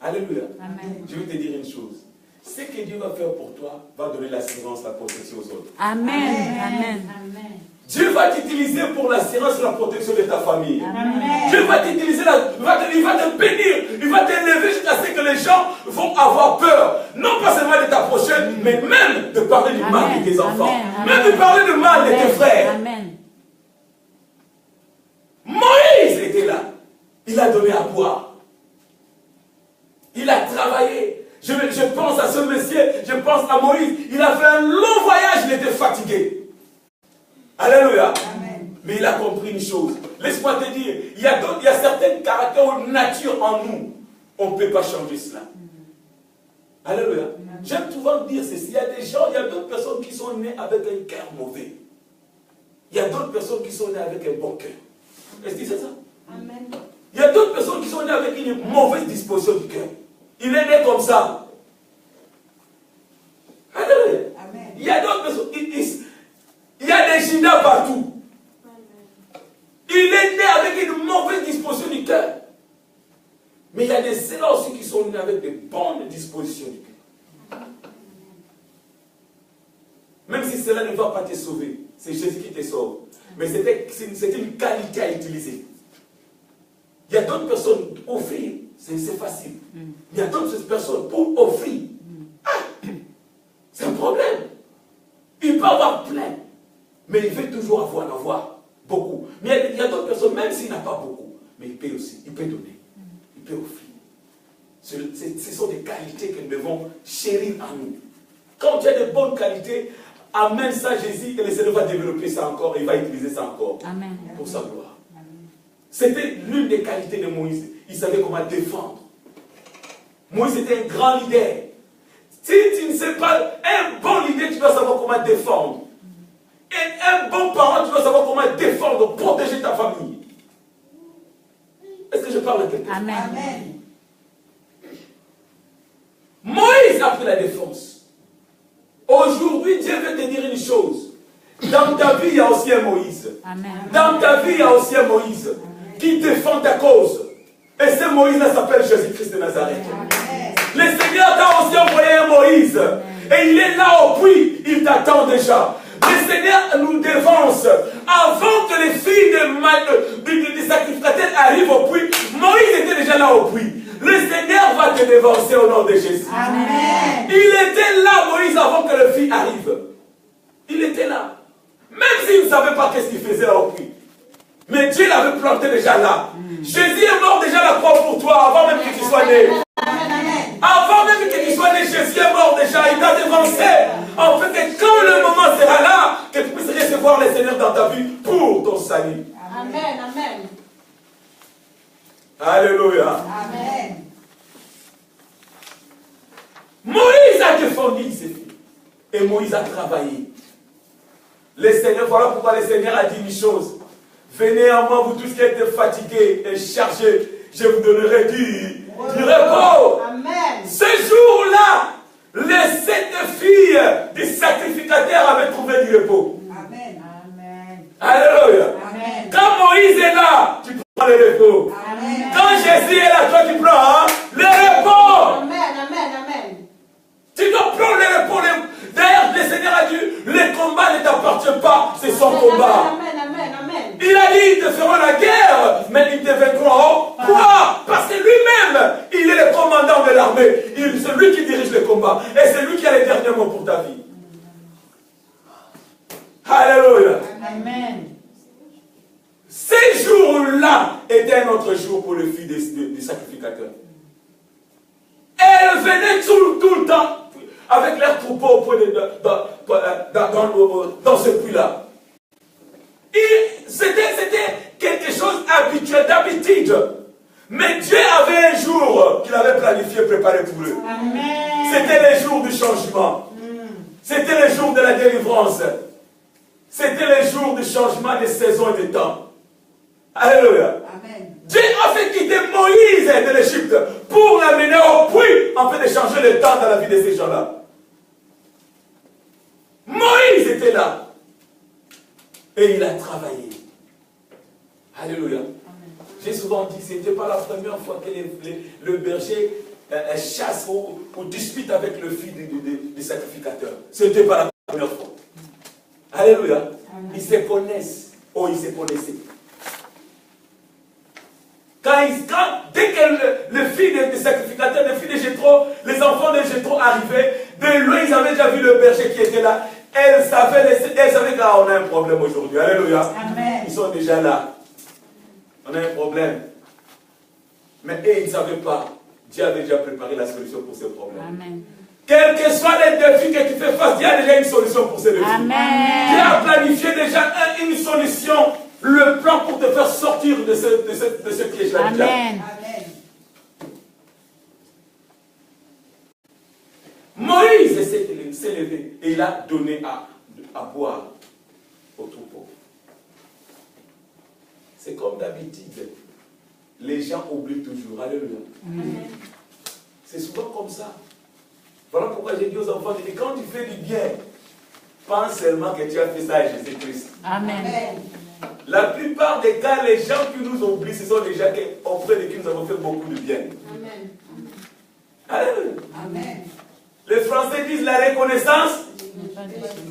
Alléluia. Amen. Je vais te dire une chose. Ce que Dieu va faire pour toi va donner l'assurance, la protection aux autres. Amen. Amen. Dieu va t'utiliser pour l'assurance et la protection de ta famille. Amen. Dieu va t'utiliser, il va te bénir, il va t'élever jusqu'à ce que les gens vont avoir peur. Non pas seulement de t'approcher, mais même de parler du mal de tes enfants. Même de parler du mal de tes frères. Amen. Moïse était là. Il a donné à boire. Il a travaillé. Je pense à ce monsieur, je pense à Moïse. Il a fait un long voyage, il était fatigué. Alléluia. Amen. Mais il a compris une chose. Laisse-moi te dire, il y a certains caractères ou nature en nous. On ne peut pas changer cela. Alléluia. J'aime souvent dire ceci. Il y a des gens, il y a d'autres personnes qui sont nées avec un cœur mauvais. Il y a d'autres personnes qui sont nées avec un bon cœur. Est-ce que c'est ça? Amen. Il y a d'autres personnes qui sont nées avec une mauvaise disposition du cœur. Il est né comme ça. Alléluia. Amen. Il y a d'autres personnes. Il y a des Judas partout. Il est né avec une mauvaise disposition du cœur. Mais il y a des ceux-là aussi qui sont nés avec de bonnes dispositions du cœur. Même si cela ne va pas te sauver, c'est Jésus qui te sauve. Mais c'est une qualité à utiliser. Il y a d'autres personnes, offrir, c'est facile. Il y a d'autres personnes, pour offrir, c'est un problème. Il peut avoir plein, mais il veut toujours en avoir beaucoup. Mais il y a d'autres personnes, même s'il n'a pas beaucoup, mais il peut aussi, il peut donner, il peut offrir. Ce sont des qualités que nous devons chérir en nous. Quand tu as de bonnes qualités, amène ça à Jésus et le Seigneur va développer ça encore et il va utiliser ça encore. Amen. Pour sa gloire. C'était l'une des qualités de Moïse. Il savait comment défendre. Moïse était un grand leader. Si tu ne sais pas, un bon leader, tu dois savoir comment défendre. Et un bon parent, tu dois savoir comment défendre, protéger ta famille. Est-ce que je parle à quelqu'un? Amen. Amen. Moïse a pris la défense. Aujourd'hui, Dieu veut te dire une chose. Dans ta vie, il y a aussi un Moïse. Amen. Dans ta vie, il y a aussi un Moïse qui défend ta cause. Et ce Moïse-là s'appelle Jésus-Christ de Nazareth. Amen. Le Seigneur t'a aussi envoyé un Moïse. Et il est là au puits. Il t'attend déjà. Le Seigneur nous dévance. Avant que les filles des sacrificateurs arrivent au puits, Moïse était déjà là au puits. Le Seigneur va te dévancer au nom de Jésus. Amen. Il était là, Moïse, avant que les filles arrivent. Il était là. Même s'il ne savait pas qu'est-ce qu'il faisait là au puits. Mais Dieu l'avait planté déjà là. Jésus est mort déjà à la croix pour toi, avant même que tu sois né. Avant même que tu sois né, Jésus est mort déjà. Il t'a dévancé. En fait, que quand le moment sera là, que tu puisses recevoir le Seigneur dans ta vie pour ton salut. Amen, amen. Alléluia. Amen. Moïse a défendu ses filles. Et Moïse a travaillé. Le Seigneur, voilà pourquoi le Seigneur a dit une chose. Venez à moi, vous tous qui êtes fatigués et chargés, je vous donnerai du repos. Amen. Ce jour-là, les 7 filles du sacrificateur avaient trouvé du repos. Amen. Amen. Alléluia. Amen. Quand Moïse est là, tu prends le repos. Amen. Quand Jésus est là, toi tu prends le repos. Amen, amen, amen. Tu dois prendre le repos. D'ailleurs, le Seigneur a dit, le combat ne t'appartient pas, c'est son combat. Amen, amen, amen. Il a dit, ils te feront la guerre, mais ils te vaincront. Quoi? Parce que lui-même, il est le commandant de l'armée. C'est lui qui dirige le combat. Et c'est lui qui a les derniers mots pour ta vie. Alléluia. Amen. Ces jours-là étaient un autre jour pour les filles des sacrificateurs. Elles venaient tout le temps avec leurs troupeaux dans ce puits-là. C'était quelque chose habituel, d'habitude. Mais Dieu avait un jour qu'il avait planifié, préparé pour eux. Amen. C'était les jours du changement. C'était les jours de la délivrance. C'était les jours du changement des saisons et des temps. Alléluia. Amen. Dieu a fait quitter Moïse de l'Égypte pour l'amener au puits afin de changer le temps dans la vie de ces gens-là. Moïse était là. Et il a travaillé. Alléluia. J'ai souvent dit, ce n'était pas la première fois que le berger chasse ou dispute avec le fils du sacrificateur. Ce n'était pas la première fois. Alléluia. Ils se connaissent. Oh, ils se connaissaient. Dès que le fils des sacrificateurs, le fils de Jéthro, les enfants de Jéthro arrivaient, de loin, ils avaient déjà vu le berger qui était là. Elles savaient qu'on a un problème aujourd'hui. Alléluia. Amen. Ils sont déjà là. On a un problème. Mais eux, ils ne savaient pas. Dieu avait déjà préparé la solution pour ce problème. Amen. Quels que soient les défis que tu fais face, Dieu a déjà une solution pour ces défis. Amen. Dieu a planifié déjà une solution, le plan pour te faire sortir de ce piège-là. Amen. Amen. Moïse s'est levé et il a donné à boire au troupeau. C'est comme d'habitude. Les gens oublient toujours. Alléluia. C'est souvent comme ça. Voilà pourquoi j'ai dit aux enfants, quand tu fais du bien, pense seulement que tu as fait ça à Jésus-Christ. Amen. La plupart des cas, les gens qui nous oublient, ce sont les gens auprès de qui nous avons fait beaucoup de bien. Amen. Alléluia. Amen. Les Français disent la reconnaissance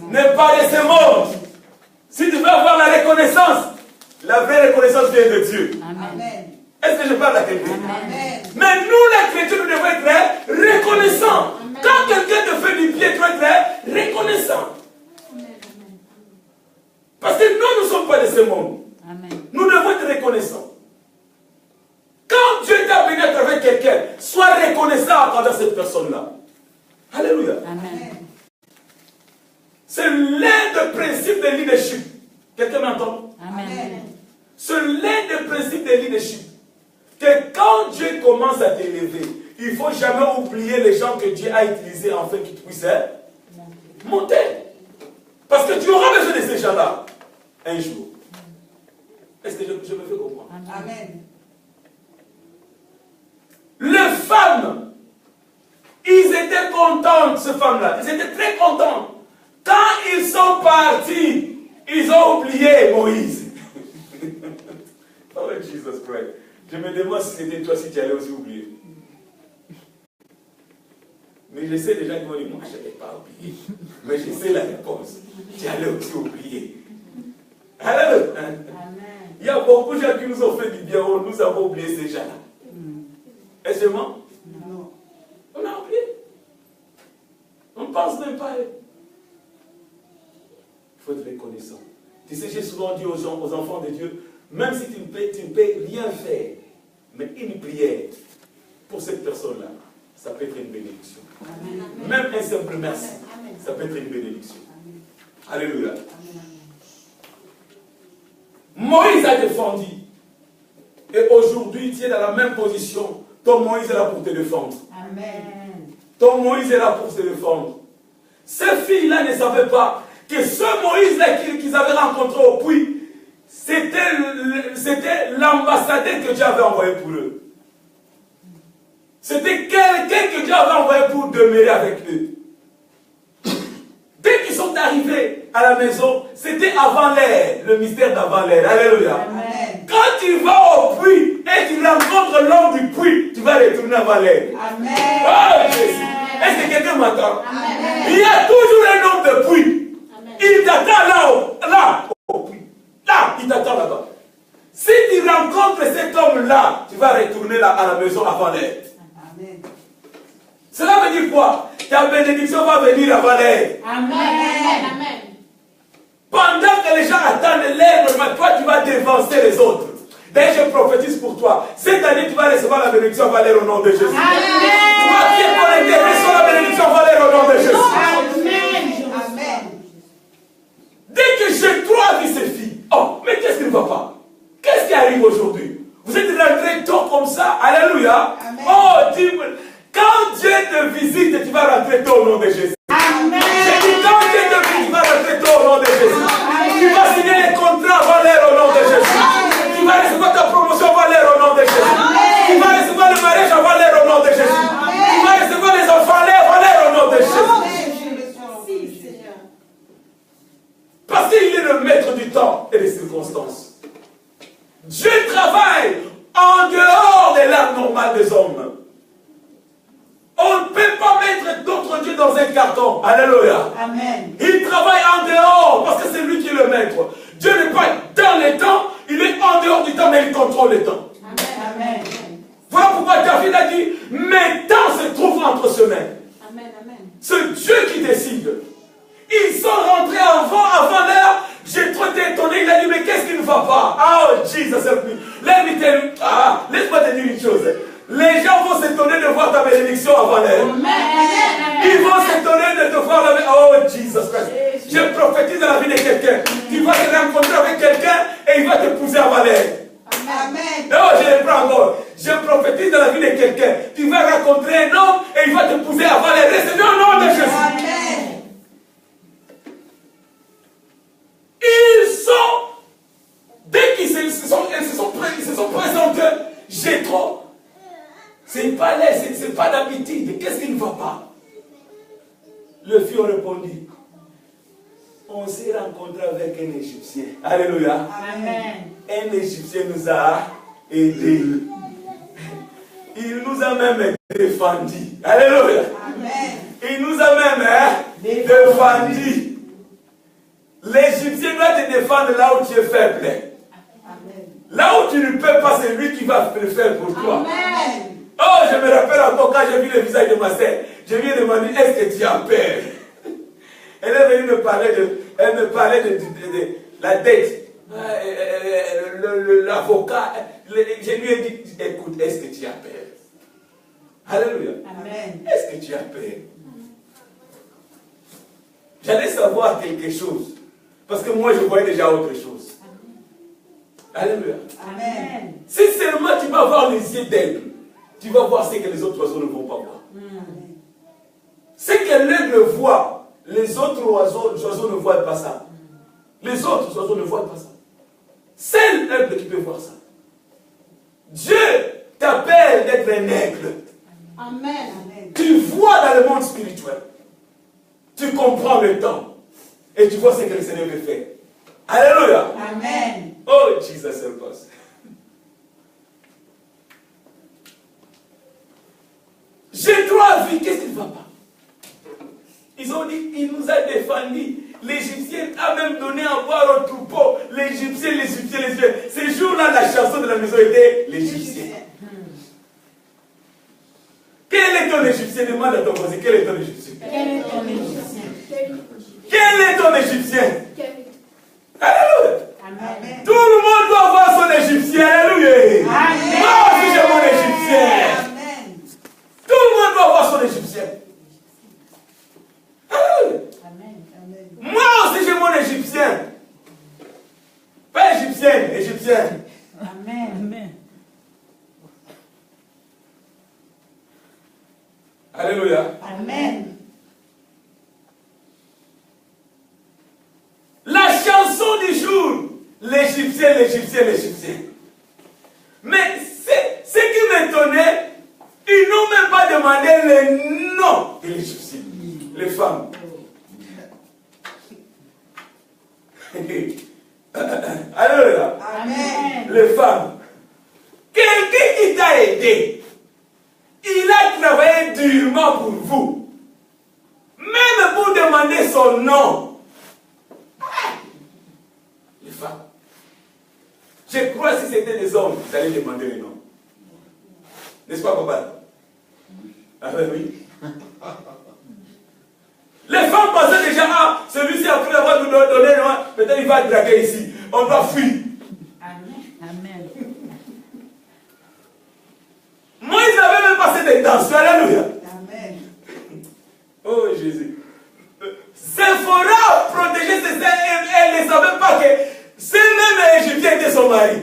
n'est pas de ce monde. Si tu veux avoir la reconnaissance, la vraie reconnaissance vient de Dieu. Amen. Est-ce que je parle à quelqu'un? Amen. Mais nous, les chrétiens, nous devons être reconnaissants. Quand quelqu'un te fait du bien, tu dois être reconnaissant. Parce que nous ne sommes pas de ce monde. Amen. Nous devons être reconnaissants. Quand Dieu t'a béni à travers quelqu'un, sois reconnaissant à travers cette personne-là. Alléluia. Amen. C'est l'un des principes de leadership. Quelqu'un m'entend? Amen. C'est l'un des principes de leadership. Que quand Dieu commence à t'élever, il ne faut jamais oublier les gens que Dieu a utilisés afin qu'ils puissent monter. Parce que tu auras besoin de ces gens-là un jour. Est-ce que je me fais comprendre? Amen. Les femmes, ils étaient contents, ces femmes-là. Ils étaient très contents. Quand ils sont partis, ils ont oublié Moïse. Oh Jesus Christ. Je me demande si c'était toi, si tu allais aussi oublier. Mais je sais déjà qui vont dire, moi je n'avais pas oublié. Mais je sais la réponse. Tu allais aussi oublier. Alléluia. Il y a beaucoup de gens qui nous ont fait du bien, nous avons oublié ces gens-là. Est-ce que non? On a oublié. On ne pense même pas à eux. Il faut être reconnaissant. Tu sais, j'ai souvent dit aux gens, aux enfants de Dieu, même si tu ne peux rien faire, mais une prière pour cette personne-là, ça peut être une bénédiction. Amen. Même un simple merci, ça peut être une bénédiction. Amen. Alléluia. Amen. Moïse a défendu. Et aujourd'hui, tu es dans la même position. Ton Moïse est là pour te défendre. Amen. Ton Moïse est là pour te défendre. Ces filles-là ne savaient pas que ce Moïse-là qu'ils avaient rencontré au puits, c'était l'ambassadeur que Dieu avait envoyé pour eux. C'était quelqu'un que Dieu avait envoyé pour demeurer avec eux. Dès qu'ils sont arrivés à la maison, c'était avant l'ère, le mystère d'avant l'ère. Alléluia. Amen. Quand tu vas au puits et tu rencontres l'homme du puits, tu vas retourner avant l'ère. Amen. Oh, Jésus. Est-ce que quelqu'un m'entend? Il y a toujours un homme de puits. Amen. Il t'attend là, au puits. Là, il t'attend là-bas. Si tu rencontres cet homme-là, tu vas retourner là à la maison avant l'heure. Amen. Cela veut dire quoi? Ta bénédiction va venir avant l'heure. Amen. Amen. Pendant que les gens attendent l'heure, toi tu vas dévancer les autres. D'ailleurs, je prophétise pour toi. Cette année, tu vas recevoir la bénédiction avant l'heure au nom de Jésus. Amen. Toi qui es connecté, reçois la bénédiction avant l'heure au nom de Jésus. Amen. Amen. Dès que j'ai trois vu ces filles, oh, mais qu'est-ce qui ne va pas? Qu'est-ce qui arrive aujourd'hui? Vous êtes rentrés tôt comme ça, alléluia. Amen. Oh, quand Dieu te visite, tu vas rentrer tôt au nom de Jésus. Amen. J'ai dit, quand Dieu te visite, tu vas rentrer tôt au nom de Jésus. Amen. Tu vas signer les contrats avant l'heure au nom de Jésus. Amen. Tu vas recevoir ta promotion avant l'heure au nom de Jésus. Amen. Tu vas recevoir le mariage avant l'heure au nom de Jésus. Amen. Tu vas recevoir les enfants avant l'heure au nom de Jésus. Parce qu'il est le maître du temps et des circonstances. Dieu travaille en dehors de l'art normal des hommes. On ne peut pas mettre d'autres dieux dans un carton. Alléluia. Amen. Il travaille en dehors parce que c'est lui qui est le maître. Dieu n'est pas dans les temps, il est en dehors du temps, mais il contrôle le temps. Amen. Amen. Voilà pourquoi David a dit, mes temps se trouvent entre ses mains. Amen. Amen. C'est Dieu qui décide. Ils sont rentrés avant l'heure. J'ai trop été étonné. Il a dit, mais qu'est-ce qui ne va pas? Oh, Jesus, help me. Laisse-moi te dire une chose. Les gens vont s'étonner de voir ta bénédiction avant l'heure. Ils vont s'étonner de te voir la bénédiction. Oh, Jesus Christ. Je prophétise dans la vie de quelqu'un. Tu vas te rencontrer avec quelqu'un et il va t'épouser avant l'heure. Amen. Non, je le prends encore. Je prophétise dans la vie de quelqu'un. Tu vas rencontrer un homme et il va t'épouser avant l'heure. Recevez au nom de Jésus. Amen. Ils sont, dès qu'ils se sont présentés, j'ai trop. C'est pas l'air, c'est pas d'habitude. Qu'est-ce qui ne va pas? Le fils a répondu. On s'est rencontré avec un Égyptien. Alléluia. Amen. Un Égyptien nous a aidés. Il nous a même défendus. Alléluia. Amen. Il nous a même défendus. L'Égyptien doit te défendre là où tu es faible. Amen. Là où tu ne peux pas, c'est lui qui va le faire pour toi. Amen. Oh, je me rappelle encore quand j'ai vu le visage de ma sœur. Je lui ai demandé, est-ce que tu as peur? Elle est venue me parler de la dette. L'avocat. Je lui ai dit, écoute, est-ce que tu as peur? Alléluia. Amen. Est-ce que tu as peur? J'allais savoir quelque chose. Parce que moi, je voyais déjà autre chose. Alléluia. Amen. Si seulement tu vas avoir les yeux d'aigle, tu vas voir ce que les autres oiseaux ne vont pas voir. Ce que l'aigle voit, les autres oiseaux ne voient pas ça. Les autres oiseaux ne voient pas ça. C'est l'aigle qui peut voir ça. Dieu t'appelle d'être un aigle. Amen. Tu vois dans le monde spirituel. Tu comprends le temps. Et tu vois ce que le Seigneur veut faire. Alléluia. Amen. Oh, Jesus help us. Jéthro a vu, qu'est-ce qui ne va pas? Ils ont dit, il nous a défendus. L'Égyptien a même donné à boire au troupeau. L'Égyptien. Ce jour-là, la chanson de la maison était l'Égyptien. Quel est ton Égyptien? Demande à ton voisin, quel est ton Égyptien? Quel est ton Égyptien? Quel est ton Égyptien? Alléluia. Amen. Tout le monde doit avoir son Égyptien. Alléluia. Amen. Moi aussi j'ai mon Égyptien. Amen. Tout le monde doit avoir son Égyptien. Alléluia. Amen. Moi aussi j'ai mon Égyptien. Pas Égyptienne, Égyptienne. Amen. Amen. Alléluia. Amen. La chanson du jour, l'Égyptien. Mais ce qui m'étonnait, ils n'ont même pas demandé le nom de l'Égyptien. Les femmes. Alléluia. Amen. Les femmes. Quelqu'un qui t'a aidé, il a travaillé durement pour vous. Même pour demander son nom. Les femmes. Je crois que si c'était des hommes, vous allez demander le nom. N'est-ce pas, papa? Ah ben oui. Les femmes pensaient déjà, ah, celui-ci après avoir nous donné, peut-être il va draguer ici. On doit fuir. Amen. Moïse n'avait même pas cette intention. Alléluia. Amen. Oh Jésus. Séphora protégeait ses sœurs et elle ne savait pas que ce même Égyptien était son mari.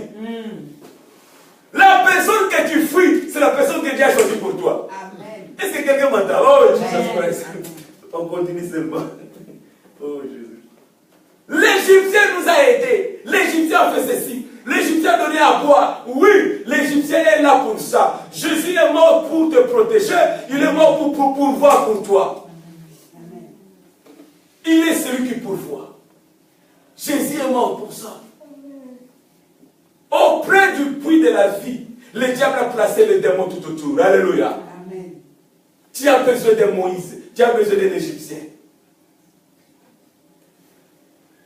La personne que tu fuis, c'est la personne que Dieu a choisie pour toi. Amen. Est-ce que quelqu'un m'entend? Oh Jésus Christ. On continue seulement. Oh Jésus. L'Égyptien nous a aidés. L'Égyptien a fait ceci. L'Égyptien a donné à boire. Oui, l'Égyptien est là pour ça. Jésus est mort pour te protéger. Il est mort pour pourvoir pour toi. Il est celui qui pourvoit. Jésus est mort pour ça. Auprès du puits de la vie, le diable a placé les démons tout autour. Alléluia. Amen. Tu as besoin de Moïse. Tu as besoin d'un Égyptien.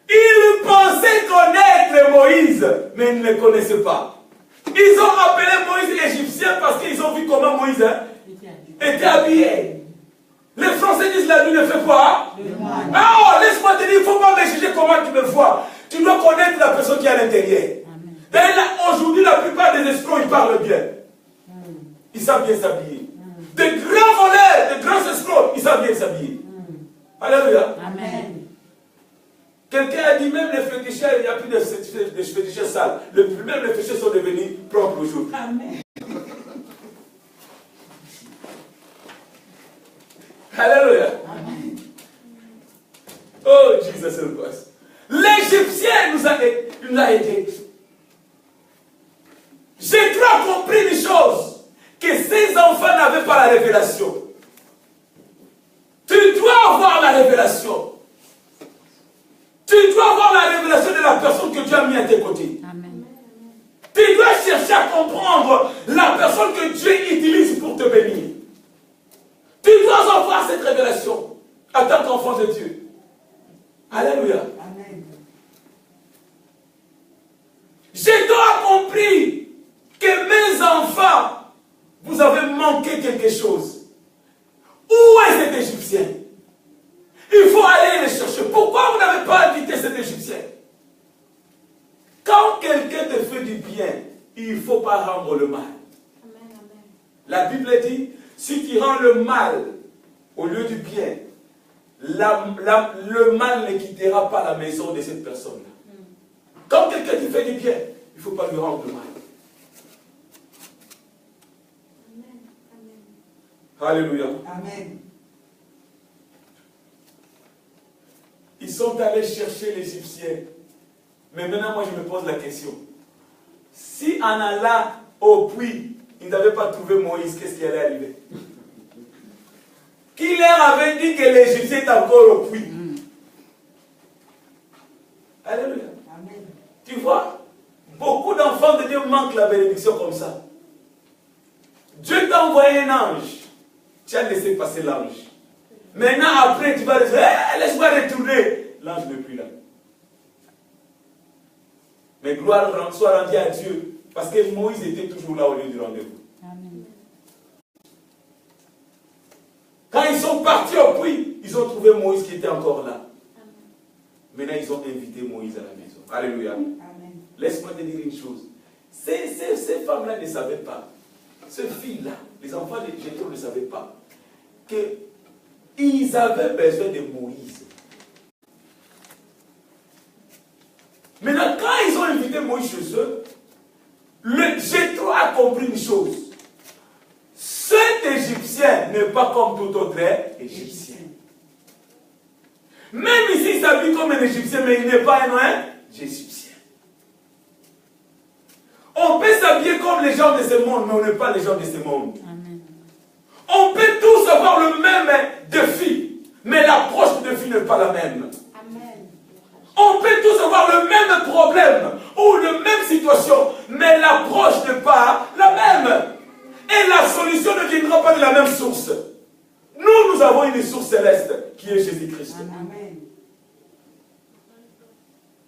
Ils pensaient connaître Moïse, mais ils ne le connaissaient pas. Ils ont appelé Moïse Égyptien parce qu'ils ont vu comment Moïse était habillé. Les Français disent la nuit ne fait quoi? Ah, laisse-moi te dire, il ne faut pas me juger comment tu me vois. Tu dois connaître la personne qui est à l'intérieur. Aujourd'hui, la plupart des escrocs, ils parlent bien. Ils savent bien s'habiller. De grands voleurs, de grands escrocs, ils savent bien s'habiller. Alléluia. Amen. Quelqu'un a dit même les féticheurs, il n'y a plus de féticheurs sales. Même les féticheurs sont devenus propres aujourd'hui. Amen. Alléluia. Oh, Jesus help us. L'Égyptien nous a aidés. J'ai trop compris une chose, que ces enfants n'avaient pas la révélation. Tu dois avoir la révélation. Tu dois avoir la révélation de la personne que Dieu a mis à tes côtés. Amen. Tu dois chercher à comprendre la personne que Dieu utilise pour te bénir. Tu dois avoir cette révélation en tant qu'enfant de Dieu. Alléluia. Amen. J'ai donc compris que mes enfants, vous avez manqué quelque chose. Où est cet Égyptien? Il faut aller le chercher. Pourquoi vous n'avez pas invité cet Égyptien? Quand quelqu'un te fait du bien, il ne faut pas rendre le mal. Amen. Amen. La Bible dit, si tu rends le mal au lieu du bien, le mal ne quittera pas la maison de cette personne-là. Quand quelqu'un te fait du bien, il ne faut pas lui rendre le mal. Alléluia. Amen. Ils sont allés chercher l'Égyptien. Mais maintenant, moi, je me pose la question. Si en allant au puits, ils n'avaient pas trouvé Moïse, qu'est-ce qui allait arriver? Qui leur avait dit que l'Égyptien est encore au puits? Alléluia. Amen. Tu vois, beaucoup d'enfants de Dieu manquent la bénédiction comme ça. Dieu t'a envoyé un ange. Tu as laissé passer l'ange. Maintenant, après, tu vas dire, hey, laisse-moi retourner. L'ange n'est plus là. Mais gloire soit rendue à Dieu. Parce que Moïse était toujours là au lieu du rendez-vous. Amen. Quand ils sont partis au puits, ils ont trouvé Moïse qui était encore là. Maintenant, ils ont invité Moïse à la maison. Alléluia. Amen. Laisse-moi te dire une chose. Ces femmes-là ne savaient pas. Ces filles-là, les enfants de Jéthro ne savaient pas qu'ils avaient besoin de Moïse. Maintenant, quand ils ont invité Moïse chez eux, Jéthro a compris une chose. Cet Égyptien n'est pas comme tout autre Égyptien. Même ici, il s'habille comme un Égyptien, mais il n'est pas un Égyptien. On peut s'habiller comme les gens de ce monde, mais on n'est pas les gens de ce monde. Amen. On peut tous avoir le même défi, mais l'approche du défi n'est pas la même. Amen. On peut tous avoir le même problème ou la même situation, mais l'approche n'est pas la même. Et la solution ne viendra pas de la même source. Nous avons une source céleste qui est Jésus-Christ. Amen.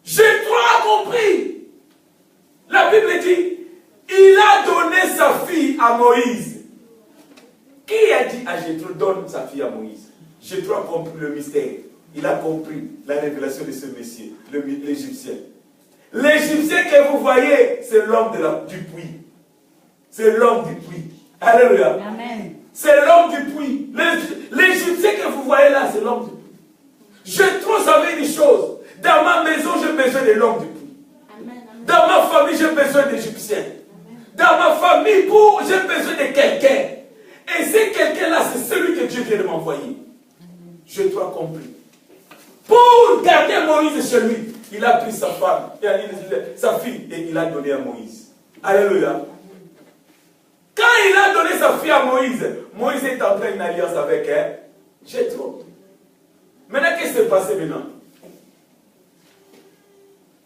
Jéthro a compris. La Bible dit, il a donné sa fille à Moïse. Qui a dit à Jéthro, donne sa fille à Moïse? Jéthro a compris le mystère. Il a compris la révélation de ce Messie, l'Égyptien. L'Égyptien que vous voyez, c'est l'homme du puits. C'est l'homme du puits. Alléluia. Amen. C'est l'homme du puits. L'Égyptien que vous voyez là, c'est l'homme du puits. Jéthro savait une chose. Dans ma maison, j'ai besoin de l'homme du puits. Dans ma famille, j'ai besoin d'Égyptiens. Dans ma famille, j'ai besoin de quelqu'un. Et ce quelqu'un-là, c'est celui que Dieu vient de m'envoyer. Jéthro a compris. Pour garder Moïse chez lui, il a pris sa femme, sa fille, et il a donné à Moïse. Alléluia. Quand il a donné sa fille à Moïse, Moïse est entré en alliance avec Jéthro. Maintenant, qu'est-ce qui s'est passé maintenant?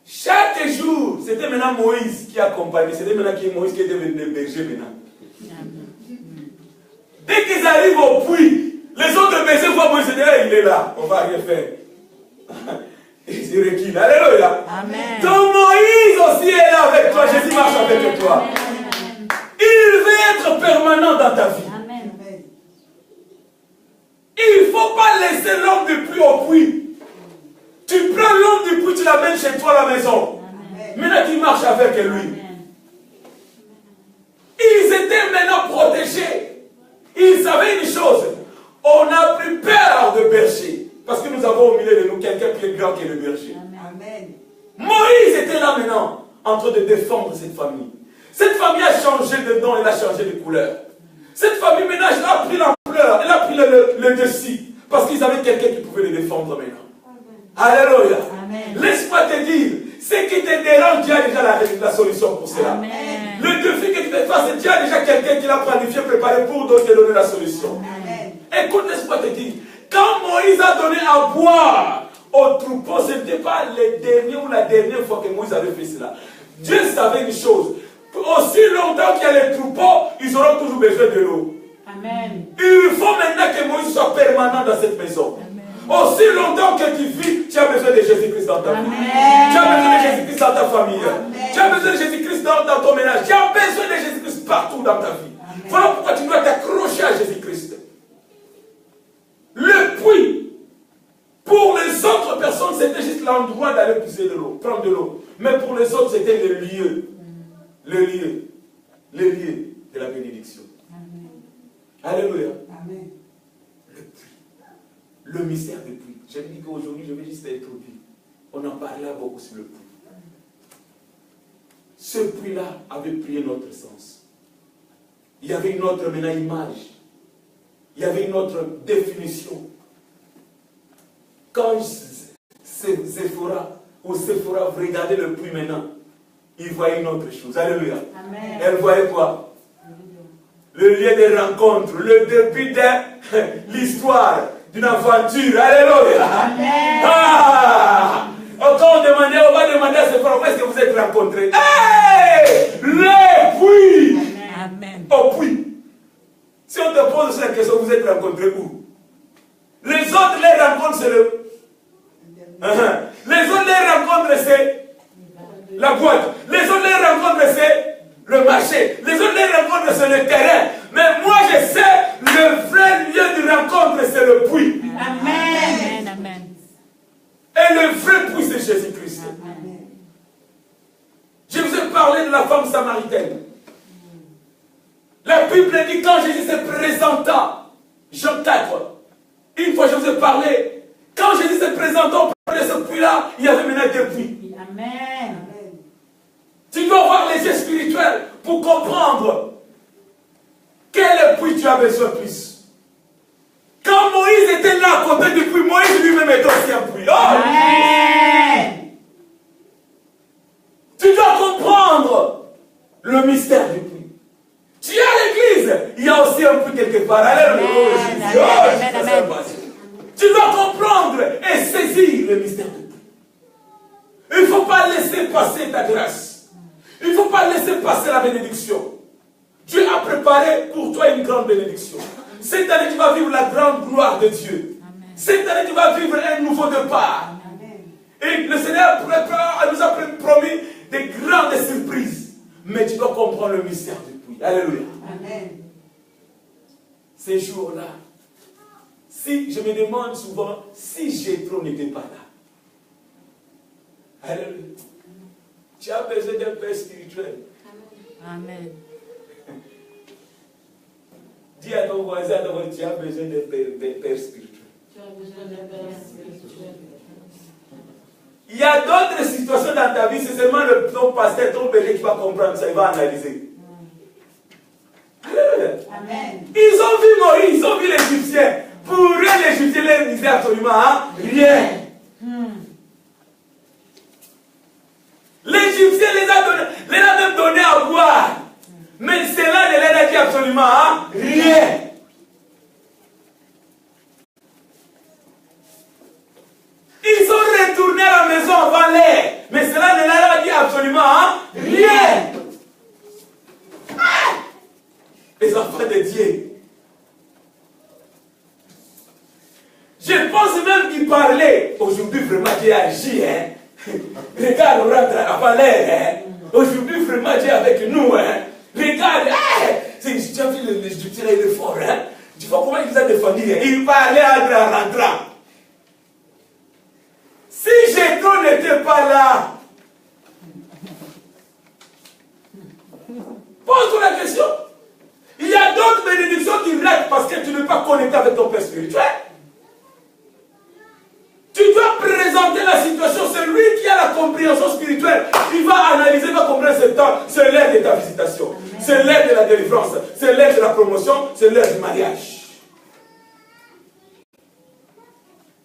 Chaque jour, c'était maintenant Moïse qui accompagnait. C'était maintenant Moïse qui est devenu le berger maintenant. Dès qu'ils arrivent au puits, les autres bergers voient Moïse et disent, hey, il est là, on va rien faire. Ils se reculent. Alléluia. Amen. Donc Moïse aussi est là avec toi. Jésus marche avec toi. Amen. Il veut être permanent dans ta vie. Amen. Amen. Il ne faut pas laisser l'homme du puits au puits. Tu prends l'homme du puits, tu l'amènes chez toi à la maison. Amen. Maintenant tu marches avec lui. Amen. Ils étaient maintenant protégés. Ils savaient une chose. On a pris peur de berger. Parce que nous avons au milieu de nous quelqu'un qui est grand que le berger. Amen. Moïse était là maintenant, en train de défendre cette famille. Cette famille a changé de nom, elle a changé de couleur. Cette famille maintenant a pris l'ampleur, elle a pris le dessus. Parce qu'ils avaient quelqu'un qui pouvait les défendre maintenant. Alléluia. Amen. Laisse-moi te dire, ce qui te dérange, Dieu a déjà la solution pour cela. Amen. Le défi que tu fais face, Dieu a déjà quelqu'un qui l'a planifié, préparé pour te donner la solution. Amen. Écoute, laisse-moi te dire, quand Moïse a donné à boire au troupeau, ce n'était pas le dernier ou la dernière fois que Moïse avait fait cela. Dieu savait une chose. Aussi longtemps qu'il y a les troupeaux, ils auront toujours besoin de l'eau. Amen. Il faut maintenant que Moïse soit permanent dans cette maison. Aussi longtemps que tu vis, tu as besoin de Jésus-Christ dans ta vie. Amen. Tu as besoin de Jésus-Christ dans ta famille. Amen. Tu as besoin de Jésus-Christ dans ton ménage. Tu as besoin de Jésus-Christ partout dans ta vie. Voilà pourquoi tu dois t'accrocher à Jésus-Christ. Le puits, pour les autres personnes, c'était juste l'endroit d'aller puiser de l'eau, prendre de l'eau. Mais pour les autres, c'était le lieu de la bénédiction. Amen. Alléluia. Amen. Le puits. Le mystère du puits. Je me dis qu'aujourd'hui, je vais juste introduire. On en parlait beaucoup sur le puits. Ce puits-là avait pris un autre sens. Il y avait une autre maintenant image. il y avait une autre définition. Quand Séphora regardait le puits maintenant, il voyait une autre chose. Alléluia. Amen. Elle voyait quoi? Le lieu de rencontre, le début de l'histoire, d'une aventure. Alléluia. Amen. Ah! Quand on va demander à Séphora, où est-ce que vous êtes rencontrés? Hey! Le puits! Amen. Au puits. Si on te pose cette question, vous êtes rencontrés où? Les autres, les rencontres, c'est le... Les autres, les rencontres, c'est la boîte. Les autres, les rencontres, c'est le marché. Les autres, les rencontres, c'est le terrain. Mais moi, je sais, le vrai lieu de rencontre, c'est le puits. Amen. Amen. Et le vrai puits, c'est Jésus-Christ. Je vous ai parlé de la femme samaritaine. La Bible dit quand Jésus se présenta, Jean 4, une fois je vous ai parlé, quand Jésus se présenta auprès de ce puits-là, il y avait maintenant des puits. Amen. Tu dois avoir les yeux spirituels pour comprendre quel puits tu as besoin plus. Quand Moïse était là à côté du puits, Moïse lui-même était aussi un puits. Oh! Amen. Tu dois comprendre le mystère du puits. Tu es à l'église, il y a aussi un puits quelque part. Alléluia. Tu dois comprendre et saisir le mystère du puits. Il ne faut pas laisser passer ta grâce. Il ne faut pas laisser passer la bénédiction. Dieu a préparé pour toi une grande bénédiction. Cette année, tu vas vivre la grande gloire de Dieu. Cette année, tu vas vivre un nouveau départ. Et le Seigneur nous a promis des grandes surprises. Mais tu dois comprendre le mystère du puits. Alléluia. Amen. Ces jours-là, si je me demande souvent si Jéthro n'était pas là. Alléluia. Tu as besoin d'un père spirituel. Amen. Dis à ton voisin, tu as besoin d'un père spirituel. Il y a d'autres situations dans ta vie, c'est seulement ton pasteur, ton berger qui va comprendre ça, il va analyser. Alléluia. Amen. Ils ont vu Moïse, ils ont vu l'Égyptien. Pour eux, l'Égyptien leur disait absolument rien. L'Égyptien les a même donné à boire. Mais cela ne leur a dit absolument rien. Ils sont retournés à la maison avant l'air. Mais cela ne leur a dit absolument rien. Ah! Les enfants de Dieu. Je pense même qu'il parlait. Aujourd'hui, vraiment, Dieu agit. Hein? Regarde, on rentre avant l'air. Hein? Aujourd'hui, vraiment, Dieu est avec nous. Hein? Regarde, tu as vu l'Égyptien, il est fort. Hein? Tu vois comment il nous a défendu. Hein? Il parlait en rentrant. Si Jéthro n'était pas là, pose-toi la question. Il y a d'autres bénédictions qui restent parce que tu n'es pas connecté avec ton père spirituel. Tu dois présenter la situation. C'est lui qui a la compréhension spirituelle. Il va analyser, il va comprendre ce temps. C'est l'heure de ta visitation. C'est l'heure de la délivrance. C'est l'heure de la promotion. C'est l'heure du mariage.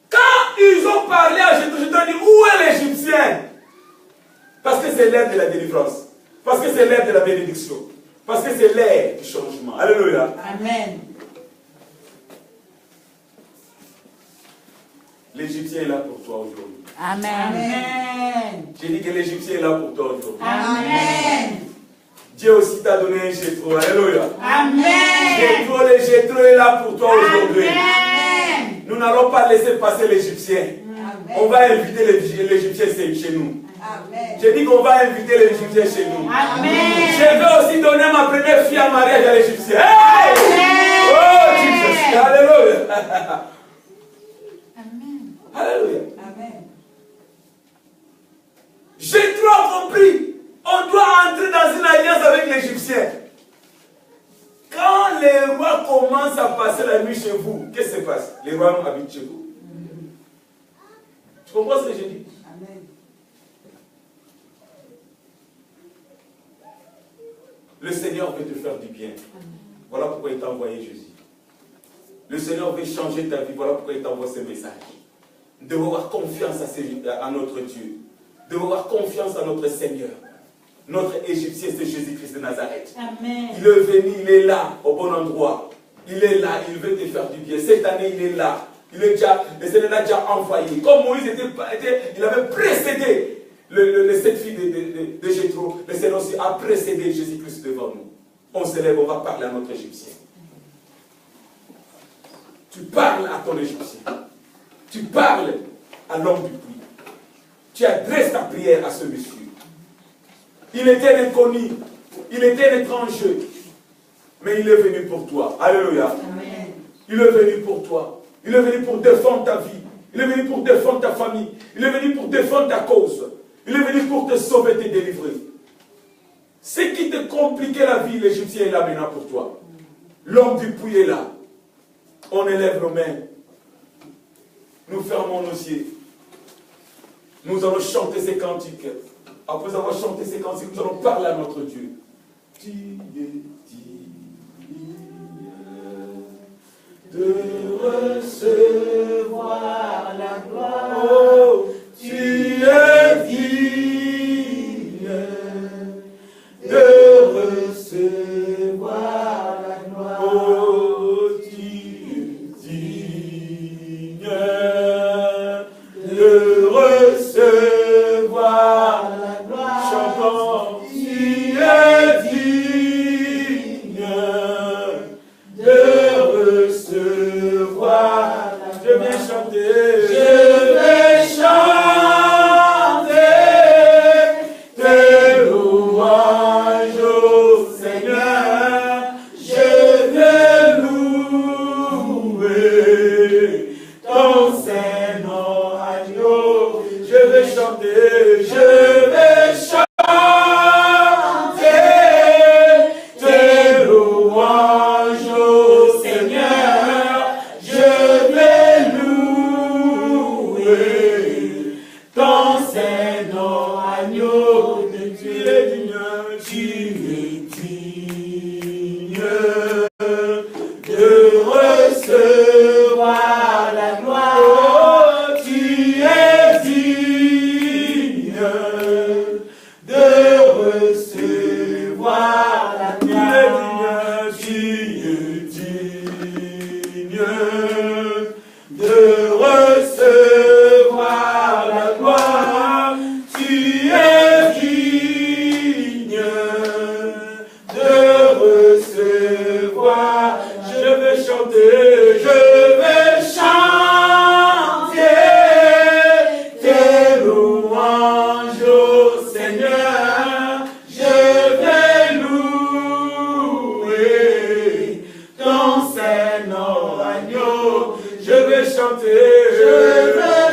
Quand ils ont parlé à Jéthro, Jéthro dit, où est l'Égyptien? Parce que c'est l'heure de la délivrance. Parce que c'est l'heure de la bénédiction. Parce que c'est l'heure du changement. Alléluia. Amen. L'Égyptien est là pour toi aujourd'hui. Amen. Amen. J'ai dit que l'Égyptien est là pour toi aujourd'hui. Amen. Dieu aussi t'a donné un Jéthro. Alléluia. Amen. Le Jéthro est là pour toi aujourd'hui. Amen. Nous n'allons pas laisser passer l'Égyptien. On va inviter l'Égyptien chez nous. Amen. J'ai dit qu'on va inviter l'Égyptien chez nous. Amen. Je vais aussi donner ma première fille en mariage à l'Égyptien. Hey! Amen. Oh Jesus. Alléluia. Amen. Alléluia. Amen. J'ai trop compris. On doit entrer dans une alliance avec l'Égyptien. Quand les rois commencent à passer la nuit chez vous, qu'est-ce qui se passe? Les rois habitent chez vous. Tu comprends ce que je dis? Amen. Le Seigneur veut te faire du bien. Voilà pourquoi il t'a envoyé Jésus. Le Seigneur veut changer ta vie. Voilà pourquoi il t'envoie ce message. Nous devons avoir confiance à notre Dieu. Nous devons avoir confiance à notre Seigneur. Notre Égyptien, c'est Jésus-Christ de Nazareth. Amen. Il est venu, il est là, au bon endroit. Il est là, il veut te faire du bien. Cette année, il est là. Le Seigneur l'a déjà envoyé. Comme Moïse il avait précédé cette fille de Jéthro, le Seigneur aussi a précédé Jésus-Christ devant nous. On se lève, on va parler à notre Égyptien. Tu parles à ton Égyptien. Tu parles à l'homme du puits. Tu adresses ta prière à ce monsieur. Il était un inconnu. Il était un étranger. Mais il est venu pour toi. Alléluia. Amen. Il est venu pour toi. Il est venu pour défendre ta vie. Il est venu pour défendre ta famille. Il est venu pour défendre ta cause. Il est venu pour te sauver, te délivrer. Ce qui te compliquait la vie, l'Égyptien est là maintenant pour toi. L'homme du puits est là. On élève nos mains. Nous fermons nos yeux. Nous allons chanter ces cantiques. Après avoir chanté ces cantiques, nous allons parler à notre Dieu. Tu es digne de recevoir la gloire. Oh, tu es digne de recevoir la gloire. Oh, tu es digne de recevoir la gloire. Chantons, tu es digne de recevoir. Je vais chanter. Je vais chanter tes louanges au Seigneur. Je vais louer ton Saint-Nom, agneau. Je vais chanter. Je vais chanter tes louanges au Seigneur. Je vais louer ton Saint-Nom, agneau. Tu es digne, tu es digne de recevoir la gloire. Oh, tu es digne de recevoir la gloire. Tu es digne de recevoir la gloire. Tu es digne de recevoir. Je vais chanter, je vais chanter tes louanges au Seigneur. Je vais louer ton Saint-Nom, agneau. Je vais chanter, je vais